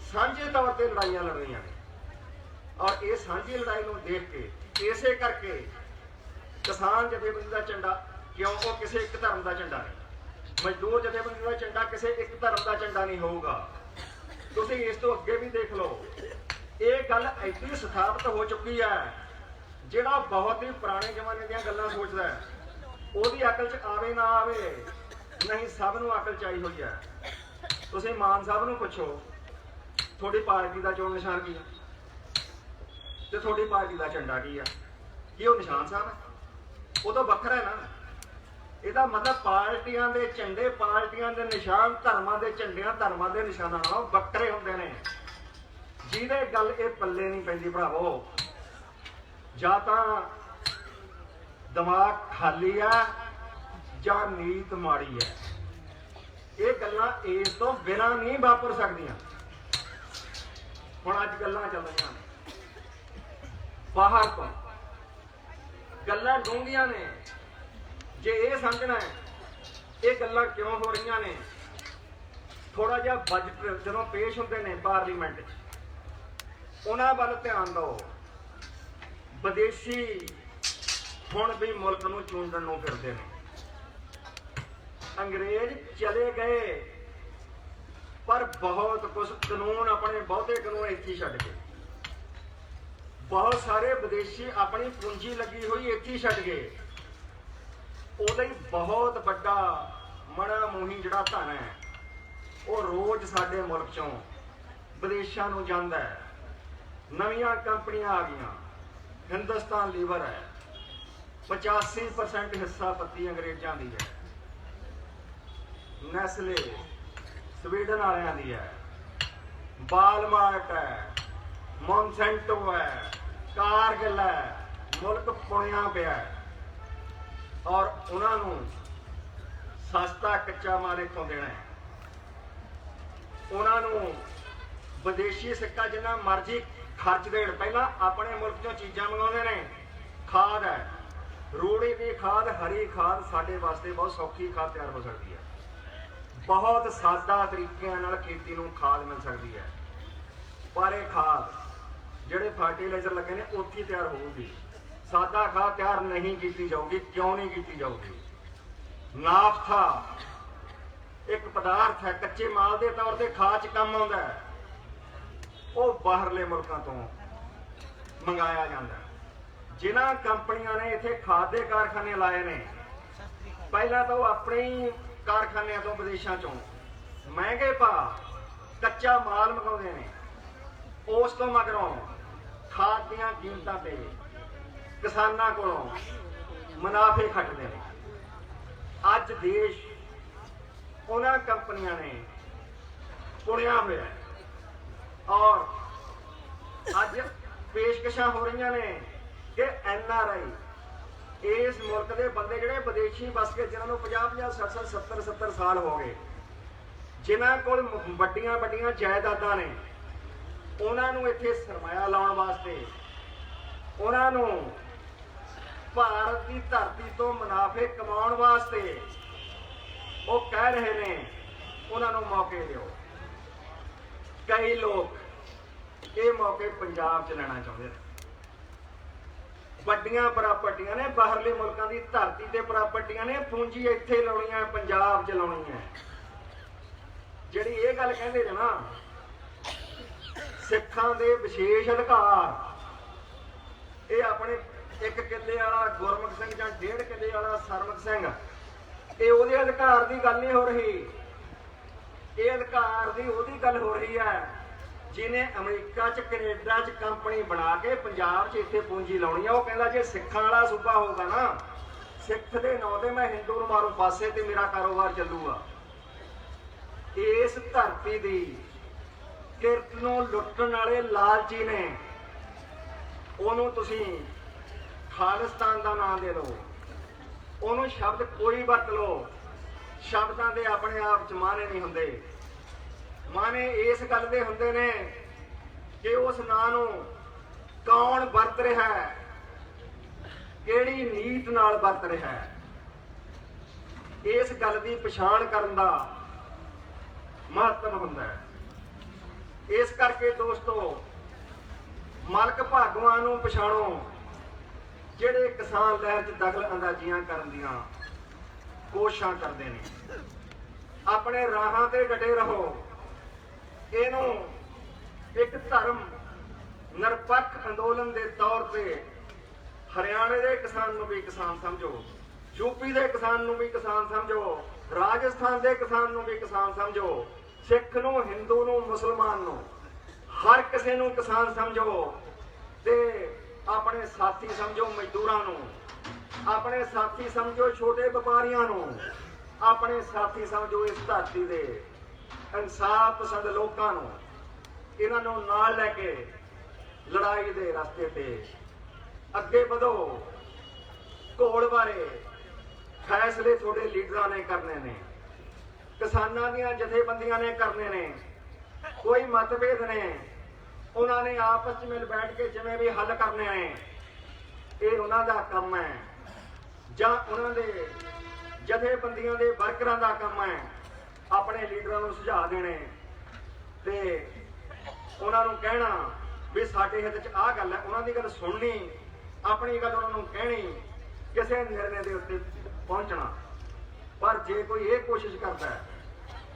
साझे तौर पर लड़ाइयां लड़ियां। और ये साझी लड़ाई को देख के इसे करके किसान जथेबंदी का झंडा क्यों, वो किसी एक धर्म का झंडा नहीं, मजदूर जथेबंदी का झंडा किसी एक धर्म का झंडा नहीं होगा। तुसीं इस तो अगे भी देख लो, ये गल ऐसी स्थापित हो चुकी है, जिहड़ा बहुत ही पुराने जमाने दीयां गल्लां सोचदा है, ओहदी अकल च आवे ना आवे, नहीं सब नूं अकल चाही हुई है। तुसीं मान साहब नूं पुछो, थोड़ी पार्टी का चोण निशान की है? ਤੇ ਤੁਹਾਡੀ ਪਾਰਟੀ ਦਾ ਝੰਡਾ ਕੀ ਆ? ਕੀ ਉਹ ਨਿਸ਼ਾਨ ਸਾਹਿਬ ਹੈ? ਉਹ ਤਾਂ ਵੱਖਰਾ ਹੈ ਨਾ। ਇਹਦਾ ਮਤਲਬ ਪਾਰਟੀਆਂ ਦੇ ਝੰਡੇ, ਪਾਰਟੀਆਂ ਦੇ ਨਿਸ਼ਾਨ ਧਰਮਾਂ ਦੇ ਝੰਡਿਆਂ, ਧਰਮਾਂ ਦੇ ਨਿਸ਼ਾਨਾਂ ਨਾਲੋਂ ਵੱਖਰੇ ਹੁੰਦੇ ਨੇ। ਜਿਹਦੇ ਗੱਲ ਇਹ ਪੱਲੇ ਨਹੀਂ ਪੈਂਦੀ ਭਰਾਵੋ, ਜਾਂ ਤਾਂ ਦਿਮਾਗ ਖਾਲੀ ਆ ਜਾਂ ਨੀਤ ਮਾੜੀ ਹੈ। ਇਹ ਗੱਲਾਂ ਇਸ ਤੋਂ ਬਿਨਾਂ ਨਹੀਂ ਵਾਪਰ ਸਕਦੀਆਂ। ਹੁਣ ਅੱਜ ਗੱਲਾਂ ਚੱਲ ਰਹੀਆਂ ਨੇ ਬਾਹਰ ਤੋਂ, ਗੱਲਾਂ ਡੂੰਘੀਆਂ ਨੇ। ਜੇ ਇਹ ਸਮਝਣਾ ਹੈ ਇਹ ਗੱਲਾਂ ਕਿਉਂ ਹੋ ਰਹੀਆਂ ਨੇ, ਥੋੜਾ ਜਿਹਾ ਬਜਟ ਜਦੋਂ ਪੇਸ਼ ਹੁੰਦੇ ਨੇ ਪਾਰਲੀਮੈਂਟ 'ਚ ਉਹਨਾਂ ਵੱਲ ਧਿਆਨ ਦਿਓ। ਵਿਦੇਸ਼ੀ ਹੁਣ ਵੀ ਮੁਲਕ ਨੂੰ ਚੂੰਡਣ ਨੂੰ ਫਿਰਦੇ ਨੇ। ਅੰਗਰੇਜ਼ ਚਲੇ ਗਏ ਪਰ ਬਹੁਤ ਕੁਝ ਕਾਨੂੰਨ, ਆਪਣੇ ਬਹੁਤੇ ਕਾਨੂੰਨ ਇੱਥੇ ਹੀ ਛੱਡ ਗਏ। ਬਹੁਤ ਸਾਰੇ ਵਿਦੇਸ਼ੀ ਆਪਣੀ ਪੂੰਜੀ ਲੱਗੀ ਹੋਈ ਇੱਥੇ ਹੀ ਛੱਡ ਗਏ। ਉਹਦਾ ਹੀ ਬਹੁਤ ਵੱਡਾ ਮਣਾ ਮੋਹੀ ਜਿਹੜਾ ਧਨ ਹੈ ਉਹ ਰੋਜ਼ ਸਾਡੇ ਮੁਲਕ ਚੋਂ ਵਿਦੇਸ਼ਾਂ ਨੂੰ ਜਾਂਦਾ ਹੈ। ਨਵੀਆਂ ਕੰਪਨੀਆਂ ਆ ਗਈਆਂ, ਹਿੰਦੁਸਤਾਨ ਲੀਵਰ ਹੈ, 85% ਹਿੱਸਾ ਪੱਤੀ ਅੰਗਰੇਜ਼ਾਂ ਦੀ ਹੈ। ਨੈਸਲੇ ਸਵੀਡਨ ਵਾਲਿਆਂ ਦੀ ਹੈ, ਬਾਲਮਾਰਟ ਹੈ, ਮੌਨਸੈਂਟੋ ਹੈ, ਕਾਰਗਿਲ ਹੈ। ਮੁਲਕ ਪੁਣਿਆ ਪਿਆ ਹੈ ਔਰ ਉਹਨਾਂ ਨੂੰ ਸਸਤਾ ਕੱਚਾ ਮਾਲ ਇੱਥੋਂ ਦੇਣਾ ਹੈ। ਉਹਨਾਂ ਨੂੰ ਵਿਦੇਸ਼ੀ ਸਿੱਕਾ ਜਿੰਨਾ ਮਰਜ਼ੀ ਖਰਚ ਦੇਣ, ਪਹਿਲਾਂ ਆਪਣੇ ਮੁਲਕ ਚੋਂ ਚੀਜ਼ਾਂ ਮੰਗਾਉਂਦੇ ਨੇ। ਖਾਦ ਹੈ, ਰੂੜੀ ਦੀ ਖਾਦ, ਹਰੀ ਖਾਦ ਸਾਡੇ ਵਾਸਤੇ ਬਹੁਤ ਸੌਖੀ ਖਾਦ ਤਿਆਰ ਹੋ ਸਕਦੀ ਹੈ। ਬਹੁਤ ਸਾਦਾ ਤਰੀਕਿਆਂ ਨਾਲ ਖੇਤੀ ਨੂੰ ਖਾਦ ਮਿਲ ਸਕਦੀ ਹੈ। ਪਰ ਇਹ ਖਾਦ ਜਿਹੜੇ ਫਰਟੀਲਾਈਜ਼ਰ ਲੱਗੇ ਨੇ ਉੱਥੇ ਤਿਆਰ ਹੋਊਗੀ। ਸਾਦਾ ਖਾਦ ਤਿਆਰ ਨਹੀਂ ਕੀਤੀ ਜਾਊਗੀ। ਕਿਉਂ ਨਹੀਂ ਕੀਤੀ ਜਾਊਗੀ? ਨਾਫਥਾ ਇੱਕ ਪਦਾਰਥ ਹੈ, ਕੱਚੇ ਮਾਲ ਦੇ ਤੌਰ ਤੇ ਖਾਦ 'ਚ ਕੰਮ ਆਉਂਦਾ ਹੈ। ਉਹ ਬਾਹਰਲੇ ਮੁਲਕਾਂ ਤੋਂ ਮੰਗਾਇਆ ਜਾਂਦਾ ਹੈ। ਜਿਨ੍ਹਾਂ ਕੰਪਨੀਆਂ ਨੇ ਇੱਥੇ ਖਾਦ ਦੇ ਕਾਰਖਾਨੇ ਲਾਏ ਨੇ, ਪਹਿਲਾਂ ਤਾਂ ਉਹ ਆਪਣੇ ਹੀ ਕਾਰਖਾਨਿਆਂ ਤੋਂ ਵਿਦੇਸ਼ਾਂ ਚੋਂ ਮਹਿੰਗੇ ਭਾਅ ਕੱਚਾ ਮਾਲ ਮੰਗਾਉਂਦੇ ਨੇ। ਉਸ ਤੋਂ ਮਗਰੋਂ ਖਾਦ ਦੀਆਂ ਕੀਮਤਾਂ ਤੇ ਕਿਸਾਨਾਂ ਕੋਲੋਂ ਮੁਨਾਫੇ ਖੱਟਦੇ ਨੇ। ਅੱਜ ਦੇਸ਼ ਉਹਨਾਂ ਕੰਪਨੀਆਂ ਨੇ ਪੁਣਿਆ ਹੋਇਆ ਹੈ ਔਰ ਅੱਜ ਪੇਸ਼ਕਸ਼ਾਂ ਹੋ ਰਹੀਆਂ ਨੇ ਕਿ NRI ਇਸ ਮੁਲਕ ਦੇ ਬੰਦੇ ਜਿਹੜੇ ਵਿਦੇਸ਼ੀ ਵਸ ਕੇ, ਜਿਨ੍ਹਾਂ ਨੂੰ 50-50, 60-60, 70 ਸਾਲ ਹੋ ਗਏ, ਜਿਨ੍ਹਾਂ ਕੋਲ ਵੱਡੀਆਂ ਵੱਡੀਆਂ ਜਾਇਦਾਦਾਂ ਨੇ, ਉਹਨਾਂ ਨੂੰ ਇੱਥੇ ਸਰਮਾਇਆ ਲਾਉਣ ਵਾਸਤੇ, ਉਹਨਾਂ ਨੂੰ ਭਾਰਤ ਦੀ ਧਰਤੀ ਤੋਂ ਮੁਨਾਫੇ ਕਮਾਉਣ ਵਾਸਤੇ ਉਹ ਕਹਿ ਰਹੇ ਨੇ ਉਹਨਾਂ ਨੂੰ ਮੌਕੇ ਦਿਓ। ਕਈ ਲੋਕ ਇਹ ਮੌਕੇ ਪੰਜਾਬ 'ਚ ਲੈਣਾ ਚਾਹੁੰਦੇ ਨੇ। ਵੱਡੀਆਂ ਪ੍ਰਾਪਰਟੀਆਂ ਨੇ, ਬਾਹਰਲੇ ਮੁਲਕਾਂ ਦੀ ਧਰਤੀ ਤੇ ਪ੍ਰਾਪਰਟੀਆਂ ਨੇ, ਪੂੰਜੀ ਇੱਥੇ ਲਾਉਣੀ ਹੈ, ਪੰਜਾਬ 'ਚ ਲਾਉਣੀ ਹੈ। ਜਿਹੜੀ ਇਹ ਗੱਲ ਕਹਿੰਦੇ ਨੇ ਨਾ ਸਿੱਖਾਂ ਦੇ ਵਿਸ਼ੇਸ਼ ਅਧਿਕਾਰ, ਇਹ ਆਪਣੇ 1 ਕਿੱਲੇ ਵਾਲਾ ਗੁਰਮੁਖ ਸਿੰਘ ਜਾਂ 1.5 ਕਿੱਲੇ ਵਾਲਾ ਸਰਮੁਖ ਸਿੰਘ, ਇਹ ਉਹਦੇ ਅਧਿਕਾਰ ਦੀ ਗੱਲ ਨਹੀਂ ਹੋ ਰਹੀ। ਇਹ ਅਧਿਕਾਰ ਦੀ ਉਹਦੀ ਗੱਲ ਹੋ ਰਹੀ ਹੈ ਜਿਹਨੇ ਅਮਰੀਕਾ 'ਚ, ਕੈਨੇਡਾ 'ਚ ਕੰਪਨੀ ਬਣਾ ਕੇ ਪੰਜਾਬ 'ਚ ਇੱਥੇ ਪੂੰਜੀ ਲਾਉਣੀ ਆ। ਉਹ ਕਹਿੰਦਾ ਜੇ ਸਿੱਖਾਂ ਵਾਲਾ ਸੂਬਾ ਹੋਊਗਾ ਨਾ, ਸਿੱਖ ਦੇ ਨਾਂ ਤੇ ਮੈਂ ਹਿੰਦੂ ਨੂੰ ਮਾਰੂ ਪਾਸੇ ਤੇ ਮੇਰਾ ਕਾਰੋਬਾਰ ਚੱਲੂਗਾ। ਇਸ ਧਰਤੀ ਦੀ ਕਿਰਤ ਨੂੰ ਲੁੱਟਣ ਵਾਲੇ ਲਾਲਚੀ ਨੇ, ਉਹਨੂੰ ਤੁਸੀਂ ਖਾਲਿਸਤਾਨ ਦਾ ਨਾਮ ਦੇ ਦਿਓ, ਉਹਨੂੰ ਸ਼ਬਦ ਕੋਈ ਵਰਤ ਲਓ, ਸ਼ਬਦਾਂ ਦੇ ਆਪਣੇ ਆਪ 'ਚ ਮਾਨੇ ਨਹੀਂ ਹੁੰਦੇ। ਮਾਨੇ ਇਸ ਗੱਲ ਦੇ ਹੁੰਦੇ ਨੇ ਕਿ ਉਸ ਨਾਂ ਨੂੰ ਕੌਣ ਵਰਤ ਰਿਹਾ ਹੈ, ਕਿਹੜੀ ਨੀਤ ਨਾਲ ਵਰਤ ਰਿਹਾ ਹੈ। ਇਸ ਗੱਲ ਦੀ ਪਛਾਣ ਕਰਨ ਦਾ ਮਹੱਤਵ ਹੁੰਦਾ ਹੈ। ਇਸ ਕਰਕੇ ਦੋਸਤੋ, ਮਲਕ ਭਾਗਵਾਨ ਨੂੰ ਪਛਾਣੋ ਜਿਹੜੇ ਕਿਸਾਨ ਲਹਿਰ 'ਚ ਦਖਲ ਅੰਦਾਜ਼ੀਆਂ ਕਰਨ ਦੀਆਂ ਕੋਸ਼ਿਸ਼ਾਂ ਕਰਦੇ ਨੇ। ਆਪਣੇ ਰਾਹਾਂ ਤੇ ਡਟੇ ਰਹੋ। ਇਹਨੂੰ ਇੱਕ ਧਰਮ ਨਿਰਪੱਖ ਅੰਦੋਲਨ ਦੇ ਤੌਰ ਤੇ ਹਰਿਆਣੇ ਦੇ ਕਿਸਾਨ ਨੂੰ ਵੀ ਕਿਸਾਨ ਸਮਝੋ, ਯੂਪੀ ਦੇ ਕਿਸਾਨ ਨੂੰ ਵੀ ਕਿਸਾਨ ਸਮਝੋ, ਰਾਜਸਥਾਨ ਦੇ ਕਿਸਾਨ ਨੂੰ ਵੀ ਕਿਸਾਨ ਸਮਝੋ, ਸਿੱਖ ਨੂੰ, ਹਿੰਦੂ ਨੂੰ, ਮੁਸਲਮਾਨ ਨੂੰ, ਹਰ ਕਿਸੇ ਨੂੰ ਕਿਸਾਨ ਸਮਝੋ ਤੇ ਆਪਣੇ ਸਾਥੀ ਸਮਝੋ ਮਜ਼ਦੂਰਾਂ ਨੂੰ, ਆਪਣੇ ਸਾਥੀ ਸਮਝੋ ਛੋਟੇ ਵਪਾਰੀਆਂ ਨੂੰ, ਆਪਣੇ ਸਾਥੀ ਸਮਝੋ ਇਸ ਧਰਤੀ ਦੇ ਇਨਸਾਫ ਪਸੰਦ ਲੋਕਾਂ ਨੂੰ, ਇਹਨਾਂ ਨੂੰ ਨਾਲ ਲੈ ਕੇ ਲੜਾਈ ਦੇ ਰਸਤੇ ਤੇ ਅੱਗੇ ਵਧੋ। ਘੋਲ ਬਾਰੇ ਫੈਸਲੇ ਤੁਹਾਡੇ ਲੀਡਰਾਂ ਨੇ ਕਰਨੇ ਨੇ, ਕਿਸਾਨਾਂ ਦੀਆਂ ਜਥੇਬੰਦੀਆਂ ਨੇ ਕਰਨੇ ਨੇ। ਕੋਈ ਮਤਭੇਦ ਨੇ, ਉਹਨਾਂ ਨੇ ਆਪਸ 'ਚ ਮਿਲ ਬੈਠ ਕੇ ਜਿਵੇਂ ਵੀ ਹੱਲ ਕਰਨੇ ਨੇ, ਇਹ ਉਹਨਾਂ ਦਾ ਕੰਮ ਹੈ ਜਾਂ ਉਹਨਾਂ ਦੇ ਜਥੇਬੰਦੀਆਂ ਦੇ ਵਰਕਰਾਂ ਦਾ ਕੰਮ ਹੈ ਆਪਣੇ ਲੀਡਰਾਂ ਨੂੰ ਸੁਝਾਅ ਦੇਣੇ ਤੇ ਉਹਨਾਂ ਨੂੰ ਕਹਿਣਾ ਵੀ ਸਾਡੇ ਹਿੱਤ 'ਚ ਆਹ ਗੱਲ ਹੈ। ਉਹਨਾਂ ਦੀ ਗੱਲ ਸੁਣਨੀ, ਆਪਣੀ ਗੱਲ ਉਹਨਾਂ ਨੂੰ ਕਹਿਣੀ, ਕਿਸੇ ਨਿਰਣੇ ਦੇ ਉੱਤੇ ਪਹੁੰਚਣਾ। ਪਰ ਜੇ ਕੋਈ ਇਹ ਕੋਸ਼ਿਸ਼ ਕਰਦਾ ਹੈ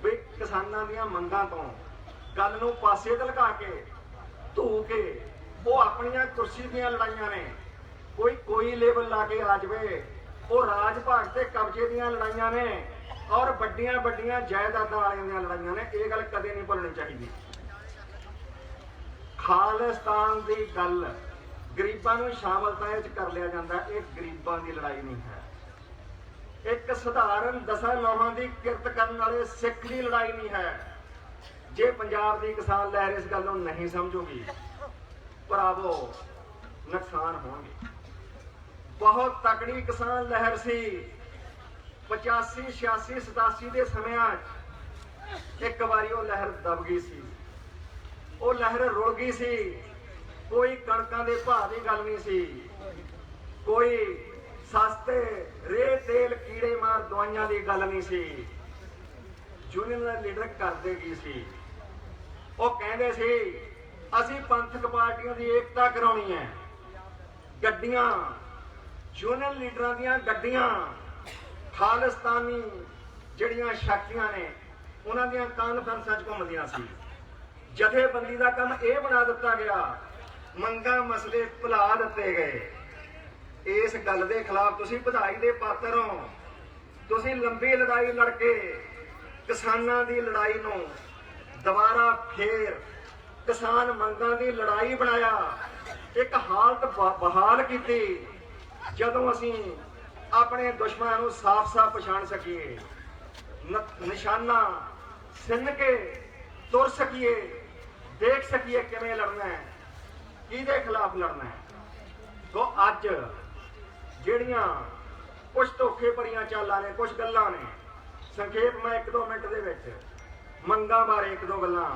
ਵੀ ਕਿਸਾਨਾਂ ਦੀਆਂ ਮੰਗਾਂ ਤੋਂ ਗੱਲ ਨੂੰ ਪਾਸੇ ਧਲਕਾ ਕੇ ਧੂ ਕੇ ਉਹ ਆਪਣੀਆਂ ਕੁਰਸੀ ਦੀਆਂ ਲੜਾਈਆਂ ਨੇ, ਕੋਈ ਲੇਬਲ ਲਾ ਕੇ ਆ ਜਾਵੇ, ਉਹ ਰਾਜ ਭਾਗ ਤੇ ਕਬਜ਼ੇ ਦੀਆਂ ਲੜਾਈਆਂ ਨੇ ਔਰ ਵੱਡੀਆਂ ਵੱਡੀਆਂ ਜਾਇਦਾਦਾਂ ਵਾਲਿਆਂ ਦੀਆਂ ਲੜਾਈਆਂ ਨੇ, ਇਹ ਗੱਲ ਕਦੇ ਨਹੀਂ ਭੁੱਲਣੀ ਚਾਹੀਦੀ। ਖਾਲਿਸਤਾਨ ਦੀ ਗੱਲ ਗਰੀਬਾਂ ਨੂੰ ਸ਼ਾਮਲਤਾ ਇਹ 'ਚ ਕਰ ਲਿਆ ਜਾਂਦਾ, ਇਹ ਗਰੀਬਾਂ ਦੀ ਲੜਾਈ ਨਹੀਂ ਹੈ। ਇੱਕ ਸਧਾਰਨ 10 ਨੌਹਾਂ ਦੀ ਕਿਰਤ ਕਰਨ ਵਾਲੇ ਸਿੱਖ ਦੀ ਲੜਾਈ ਨਹੀਂ ਹੈ। ਜੇ ਪੰਜਾਬ ਦੀ ਕਿਸਾਨ ਲਹਿਰ ਇਸ ਗੱਲ ਨੂੰ ਨਹੀਂ ਸਮਝੂਗੀ, ਭਰਾਵੋ ਨੁਕਸਾਨ ਹੋਣਗੇ। ਬਹੁਤ ਤਕੜੀ ਕਿਸਾਨ ਲਹਿਰ ਸੀ 85, 86, 87 ਦੇ ਸਮਿਆਂ 'ਚ। ਇੱਕ ਵਾਰੀ ਉਹ ਲਹਿਰ ਦਬ ਗਈ ਸੀ, ਉਹ ਲਹਿਰ ਰੁੜ ਗਈ ਸੀ। ਕੋਈ ਕਣਕਾਂ ਦੇ ਭਾਅ ਦੀ ਗੱਲ ਨਹੀਂ ਸੀ, ਕੋਈ ਸਸਤੇ ਰੇਹ ਤੇਲ ਕੀੜੇ ਮਾਰ ਦਵਾਈਆਂ ਦੀ ਗੱਲ ਨਹੀਂ ਸੀ। ਯੂਨੀਅਨ ਦਾ ਲੀਡਰ ਕਰਦੇ ਕੀ ਸੀ? ਉਹ ਕਹਿੰਦੇ ਸੀ ਅਸੀਂ ਪੰਥਕ ਪਾਰਟੀਆਂ ਦੀ ਏਕਤਾ ਕਰਾਉਣੀ ਹੈ। ਗੱਡੀਆਂ, ਯੂਨੀਅਨ ਲੀਡਰਾਂ ਦੀਆਂ ਗੱਡੀਆਂ, ਖਾਲਿਸਤਾਨੀ ਜਿਹੜੀਆਂ ਸ਼ਕਤੀਆਂ ਨੇ ਉਹਨਾਂ ਦੀਆਂ ਕਾਨਫਰੰਸਾਂ 'ਚ ਘੁੰਮਦੀਆਂ ਸੀ। ਜਥੇਬੰਦੀ ਦਾ ਕੰਮ ਇਹ ਬਣਾ ਦਿੱਤਾ ਗਿਆ, ਮੰਗਾਂ ਮਸਲੇ ਭੁਲਾ ਦਿੱਤੇ ਗਏ। ਇਸ ਗੱਲ ਦੇ ਖਿਲਾਫ ਤੁਸੀਂ ਵਧਾਈ ਦੇ ਪਾਤਰ ਹੋ। ਤੁਸੀਂ ਲੰਬੀ ਲੜਾਈ ਲੜ ਕੇ ਕਿਸਾਨਾਂ ਦੀ ਲੜਾਈ ਨੂੰ ਦੁਬਾਰਾ ਫੇਰ ਕਿਸਾਨ ਮੰਗਾਂ ਦੀ ਲੜਾਈ ਬਣਾਇਆ, ਇੱਕ ਹਾਲਤ ਬਹਾਲ ਕੀਤੀ ਜਦੋਂ ਅਸੀਂ ਆਪਣੇ ਦੁਸ਼ਮਣਾਂ ਨੂੰ ਸਾਫ਼-ਸਾਫ਼ ਪਛਾਣ ਸਕੀਏ, ਨਿਸ਼ਾਨਾ ਸਿੰਨ ਕੇ ਤੁਰ ਸਕੀਏ, ਦੇਖ ਸਕੀਏ ਕਿਵੇਂ ਲੜਨਾ ਹੈ, ਕਿਹਦੇ ਖਿਲਾਫ ਲੜਨਾ ਹੈ। ਸੋ ਅੱਜ ਜਿਹੜੀਆਂ ਕੁਝ ਧੋਖੇ ਭਰੀਆਂ ਚਾਲਾਂ ਨੇ, ਕੁਝ ਗੱਲਾਂ ਨੇ, ਸੰਖੇਪ ਮੈਂ 1-2 ਮਿੰਟ ਦੇ ਵਿੱਚ ਮੰਗਾਂ ਬਾਰੇ 1-2 ਗੱਲਾਂ।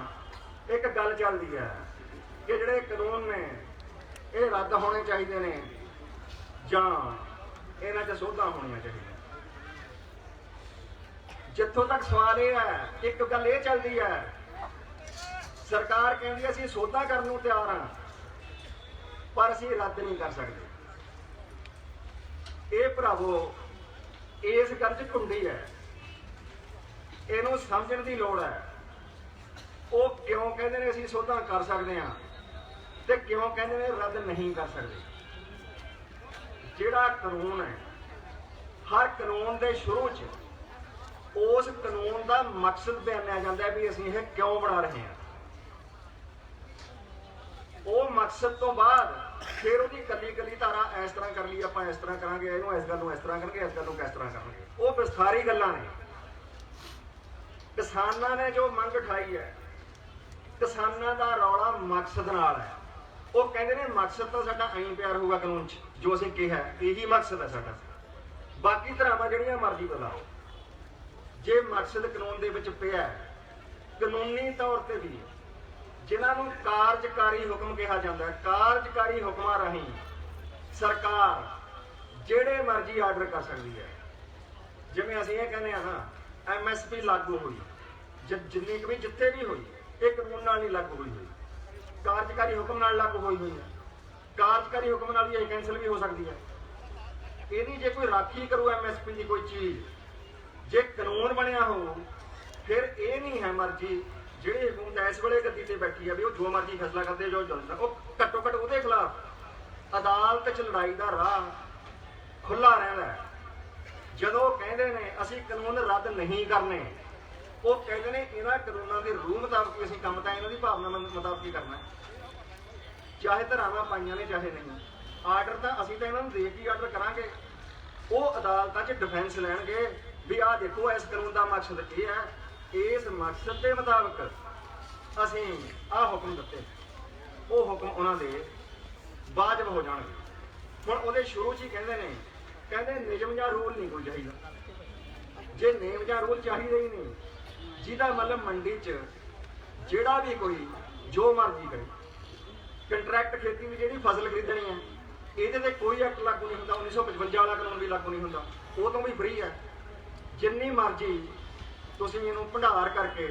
ਇੱਕ ਗੱਲ ਚੱਲਦੀ ਹੈ ਕਿ ਜਿਹੜੇ ਕਾਨੂੰਨ ਨੇ ਇਹ ਰੱਦ ਹੋਣੇ ਚਾਹੀਦੇ ਨੇ ਜਾਂ ਇਹਨਾਂ 'ਚ ਸੋਧਾਂ ਹੋਣੀਆਂ ਚਾਹੀਦੀਆਂ। ਜਿੱਥੋਂ ਤੱਕ ਸਵਾਲ ਇਹ ਹੈ, ਇੱਕ ਗੱਲ ਇਹ ਚੱਲਦੀ ਹੈ, ਸਰਕਾਰ ਕਹਿੰਦੀ ਅਸੀਂ ਸੋਧਾਂ ਕਰਨ ਨੂੰ ਤਿਆਰ ਹਾਂ ਪਰ ਅਸੀਂ ਰੱਦ ਨਹੀਂ ਕਰ ਸਕਦੇ। ਇਹ ਭਰਾਵੋ ਇਸ ਗੱਲ 'ਚ ਕੁੰਡੀ ਹੈ, ਇਹਨੂੰ ਸਮਝਣ ਦੀ ਲੋੜ ਹੈ। ਉਹ ਕਿਉਂ ਕਹਿੰਦੇ ਨੇ ਅਸੀਂ ਸੋਧਾਂ ਕਰ ਸਕਦੇ ਹਾਂ ਤੇ ਕਿਉਂ ਕਹਿੰਦੇ ਨੇ ਰੱਦ ਨਹੀਂ ਕਰ ਸਕਦੇ। ਜਿਹੜਾ ਕਾਨੂੰਨ ਹੈ, ਹਰ ਕਾਨੂੰਨ ਦੇ ਸ਼ੁਰੂ 'ਚ ਉਸ ਕਾਨੂੰਨ ਦਾ ਮਕਸਦ ਬਿਆਨਿਆ ਜਾਂਦਾ ਵੀ ਅਸੀਂ ਇਹ ਕਿਉਂ ਬਣਾ ਰਹੇ ਹਾਂ। ਉਹ ਮਕਸਦ ਤੋਂ ਬਾਅਦ ਫਿਰ ਉਹਦੀ ਕੱਲੀ ਧਾਰਾ ਇਸ ਤਰ੍ਹਾਂ ਕਰ ਲਈ, ਆਪਾਂ ਇਸ ਤਰ੍ਹਾਂ ਕਰਾਂਗੇ, ਇਹਨੂੰ ਇਸ ਗੱਲ ਨੂੰ ਇਸ ਤਰ੍ਹਾਂ ਕਰਾਂਗੇ, ਇਸ ਗੱਲ ਨੂੰ ਕਿਸ ਤਰ੍ਹਾਂ ਕਰਾਂਗੇ, ਉਹ ਵਿਸਥਾਰੀ ਗੱਲਾਂ ਨੇ। ਕਿਸਾਨਾਂ ਨੇ ਜੋ ਮੰਗ ਉਠਾਈ ਹੈ, ਕਿਸਾਨਾਂ ਦਾ ਰੌਲਾ ਮਕਸਦ ਨਾਲ ਹੈ। ਉਹ ਕਹਿੰਦੇ ਨੇ ਮਕਸਦ ਤਾਂ ਸਾਡਾ ਐਂ ਪਿਆਰ ਹੋਊਗਾ ਕਾਨੂੰਨ 'ਚ, ਜੋ ਅਸੀਂ ਕਿਹਾ ਇਹੀ ਮਕਸਦ ਹੈ ਸਾਡਾ। ਬਾਕੀ ਧਰਾਵਾਂ ਜਿਹੜੀਆਂ ਮਰਜ਼ੀ ਬਦਲਾਓ, ਜੇ ਮਕਸਦ ਕਾਨੂੰਨ ਦੇ ਵਿੱਚ ਪਿਆ, ਕਾਨੂੰਨੀ ਤੌਰ ਤੇ ਵੀ ਜਿਨ੍ਹਾਂ ਨੂੰ ਕਾਰਜਕਾਰੀ ਹੁਕਮ ਕਿਹਾ ਜਾਂਦਾ ਹੈ, ਕਾਰਜਕਾਰੀ ਹੁਕਮਾਂ ਰਾਹੀਂ ਸਰਕਾਰ ਜਿਹੜੇ ਮਰਜ਼ੀ ਆਰਡਰ ਕਰ ਸਕਦੀ ਹੈ। ਜਿਵੇਂ ਅਸੀਂ ਇਹ ਕਹਿੰਦੇ ਆ ਨਾ, MSP ਲਾਗੂ ਹੋਈ, ਜਿੰਨੀ ਕੁ ਵੀ ਜਿੱਥੇ ਵੀ ਹੋਈ, ਇਹ ਕਾਨੂੰਨ ਨਾਲ ਨਹੀਂ ਲਾਗੂ ਹੋਈ, ਕਾਰਜਕਾਰੀ ਹੁਕਮ ਨਾਲ ਲਾਗੂ ਹੋਈ ਹੈ। ਕਾਰਜਕਾਰੀ ਹੁਕਮ ਨਾਲ ਹੀ ਇਹ ਕੈਂਸਲ ਵੀ ਹੋ ਸਕਦੀ ਹੈ। ਇਹਦੀ ਜੇ ਕੋਈ ਰਾਖੀ ਕਰੂ MSP ਦੀ ਕੋਈ ਚੀਜ਼, ਜੇ ਕਾਨੂੰਨ ਬਣਿਆ ਹੋ, ਫਿਰ ਇਹ ਨਹੀਂ ਹੈ ਮਰਜ਼ੀ ਜਿਹੜੀ ਹਕੂਮਤ ਇਸ ਵੇਲੇ ਗੱਦੀ ਤੇ ਬੈਠੀ ਆ ਵੀ ਉਹ ਜੋ ਮਰਜ਼ੀ ਫੈਸਲਾ ਕਰਦੇ, ਜੋ ਚੱਲਦਾ, ਉਹ ਘੱਟੋ ਘੱਟ ਉਹਦੇ ਖਿਲਾਫ ਅਦਾਲਤ 'ਚ ਲੜਾਈ ਦਾ ਰਾਹ ਖੁੱਲਾ ਰਹਿੰਦਾ। ਜਦੋਂ ਕਹਿੰਦੇ ਨੇ ਅਸੀਂ ਕਾਨੂੰਨ ਰੱਦ ਨਹੀਂ ਕਰਨੇ, ਉਹ ਕਹਿੰਦੇ ਨੇ ਇਹਨਾਂ ਕਾਨੂੰਨਾਂ ਦੇ ਰੂਹ ਮੁਤਾਬਕ ਅਸੀਂ ਕੰਮ ਤਾਂ ਇਹਨਾਂ ਦੀ ਭਾਵਨਾ ਮੁਤਾਬਕ ਹੀ ਕਰਨਾ। ਚਾਹੇ ਧਰਾਵਾਂ ਪਾਈਆਂ ਨੇ ਚਾਹੇ ਨਹੀਂ, ਆਰਡਰ ਤਾਂ ਅਸੀਂ ਤਾਂ ਇਹਨਾਂ ਨੂੰ ਦੇ ਕੇ ਆਰਡਰ ਕਰਾਂਗੇ। ਉਹ ਅਦਾਲਤਾਂ 'ਚ ਡਿਫੈਂਸ ਲੈਣਗੇ ਵੀ ਆਹ ਦੇਖੋ ਇਸ ਕਾਨੂੰਨ ਦਾ ਮਕਸਦ ਇਹ ਹੈ, ਇਸ ਮਕਸਦ ਦੇ ਮੁਤਾਬਕ ਅਸੀਂ ਆਹ ਹੁਕਮ ਦਿੱਤੇ, ਉਹ ਹੁਕਮ ਉਹਨਾਂ ਦੇ ਵਾਜਬ ਹੋ ਜਾਣਗੇ। ਹੁਣ ਉਹਦੇ ਸ਼ੁਰੂ 'ਚ ਹੀ ਕਹਿੰਦੇ ਨਿਯਮ ਜਾਂ ਰੂਲ ਨਹੀਂ ਕੋਈ ਚਾਹੀਦਾ। ਜੇ ਨਿਯਮ ਜਾਂ ਰੂਲ ਚਾਹੀਦੇ ਹੀ ਨਹੀਂ, ਜਿਹਦਾ ਮਤਲਬ ਮੰਡੀ 'ਚ ਜਿਹੜਾ ਵੀ ਕੋਈ ਜੋ ਮਰਜ਼ੀ ਕਰੇ, ਕੰਟਰੈਕਟ ਖੇਤੀ ਦੀ ਜਿਹੜੀ ਫਸਲ ਖਰੀਦਣੀ ਹੈ ਇਹਦੇ ਤੇ ਕੋਈ ਐਕਟ ਲਾਗੂ ਨਹੀਂ ਹੁੰਦਾ, 1955 ਵਾਲਾ ਕਾਨੂੰਨ ਵੀ ਲਾਗੂ ਨਹੀਂ ਹੁੰਦਾ, ਉਹ ਤੋਂ ਵੀ ਫ੍ਰੀ ਹੈ। ਜਿੰਨੀ ਮਰਜ਼ੀ ਤੁਸੀਂ ਇਹਨੂੰ ਭੰਡਾਰ ਕਰਕੇ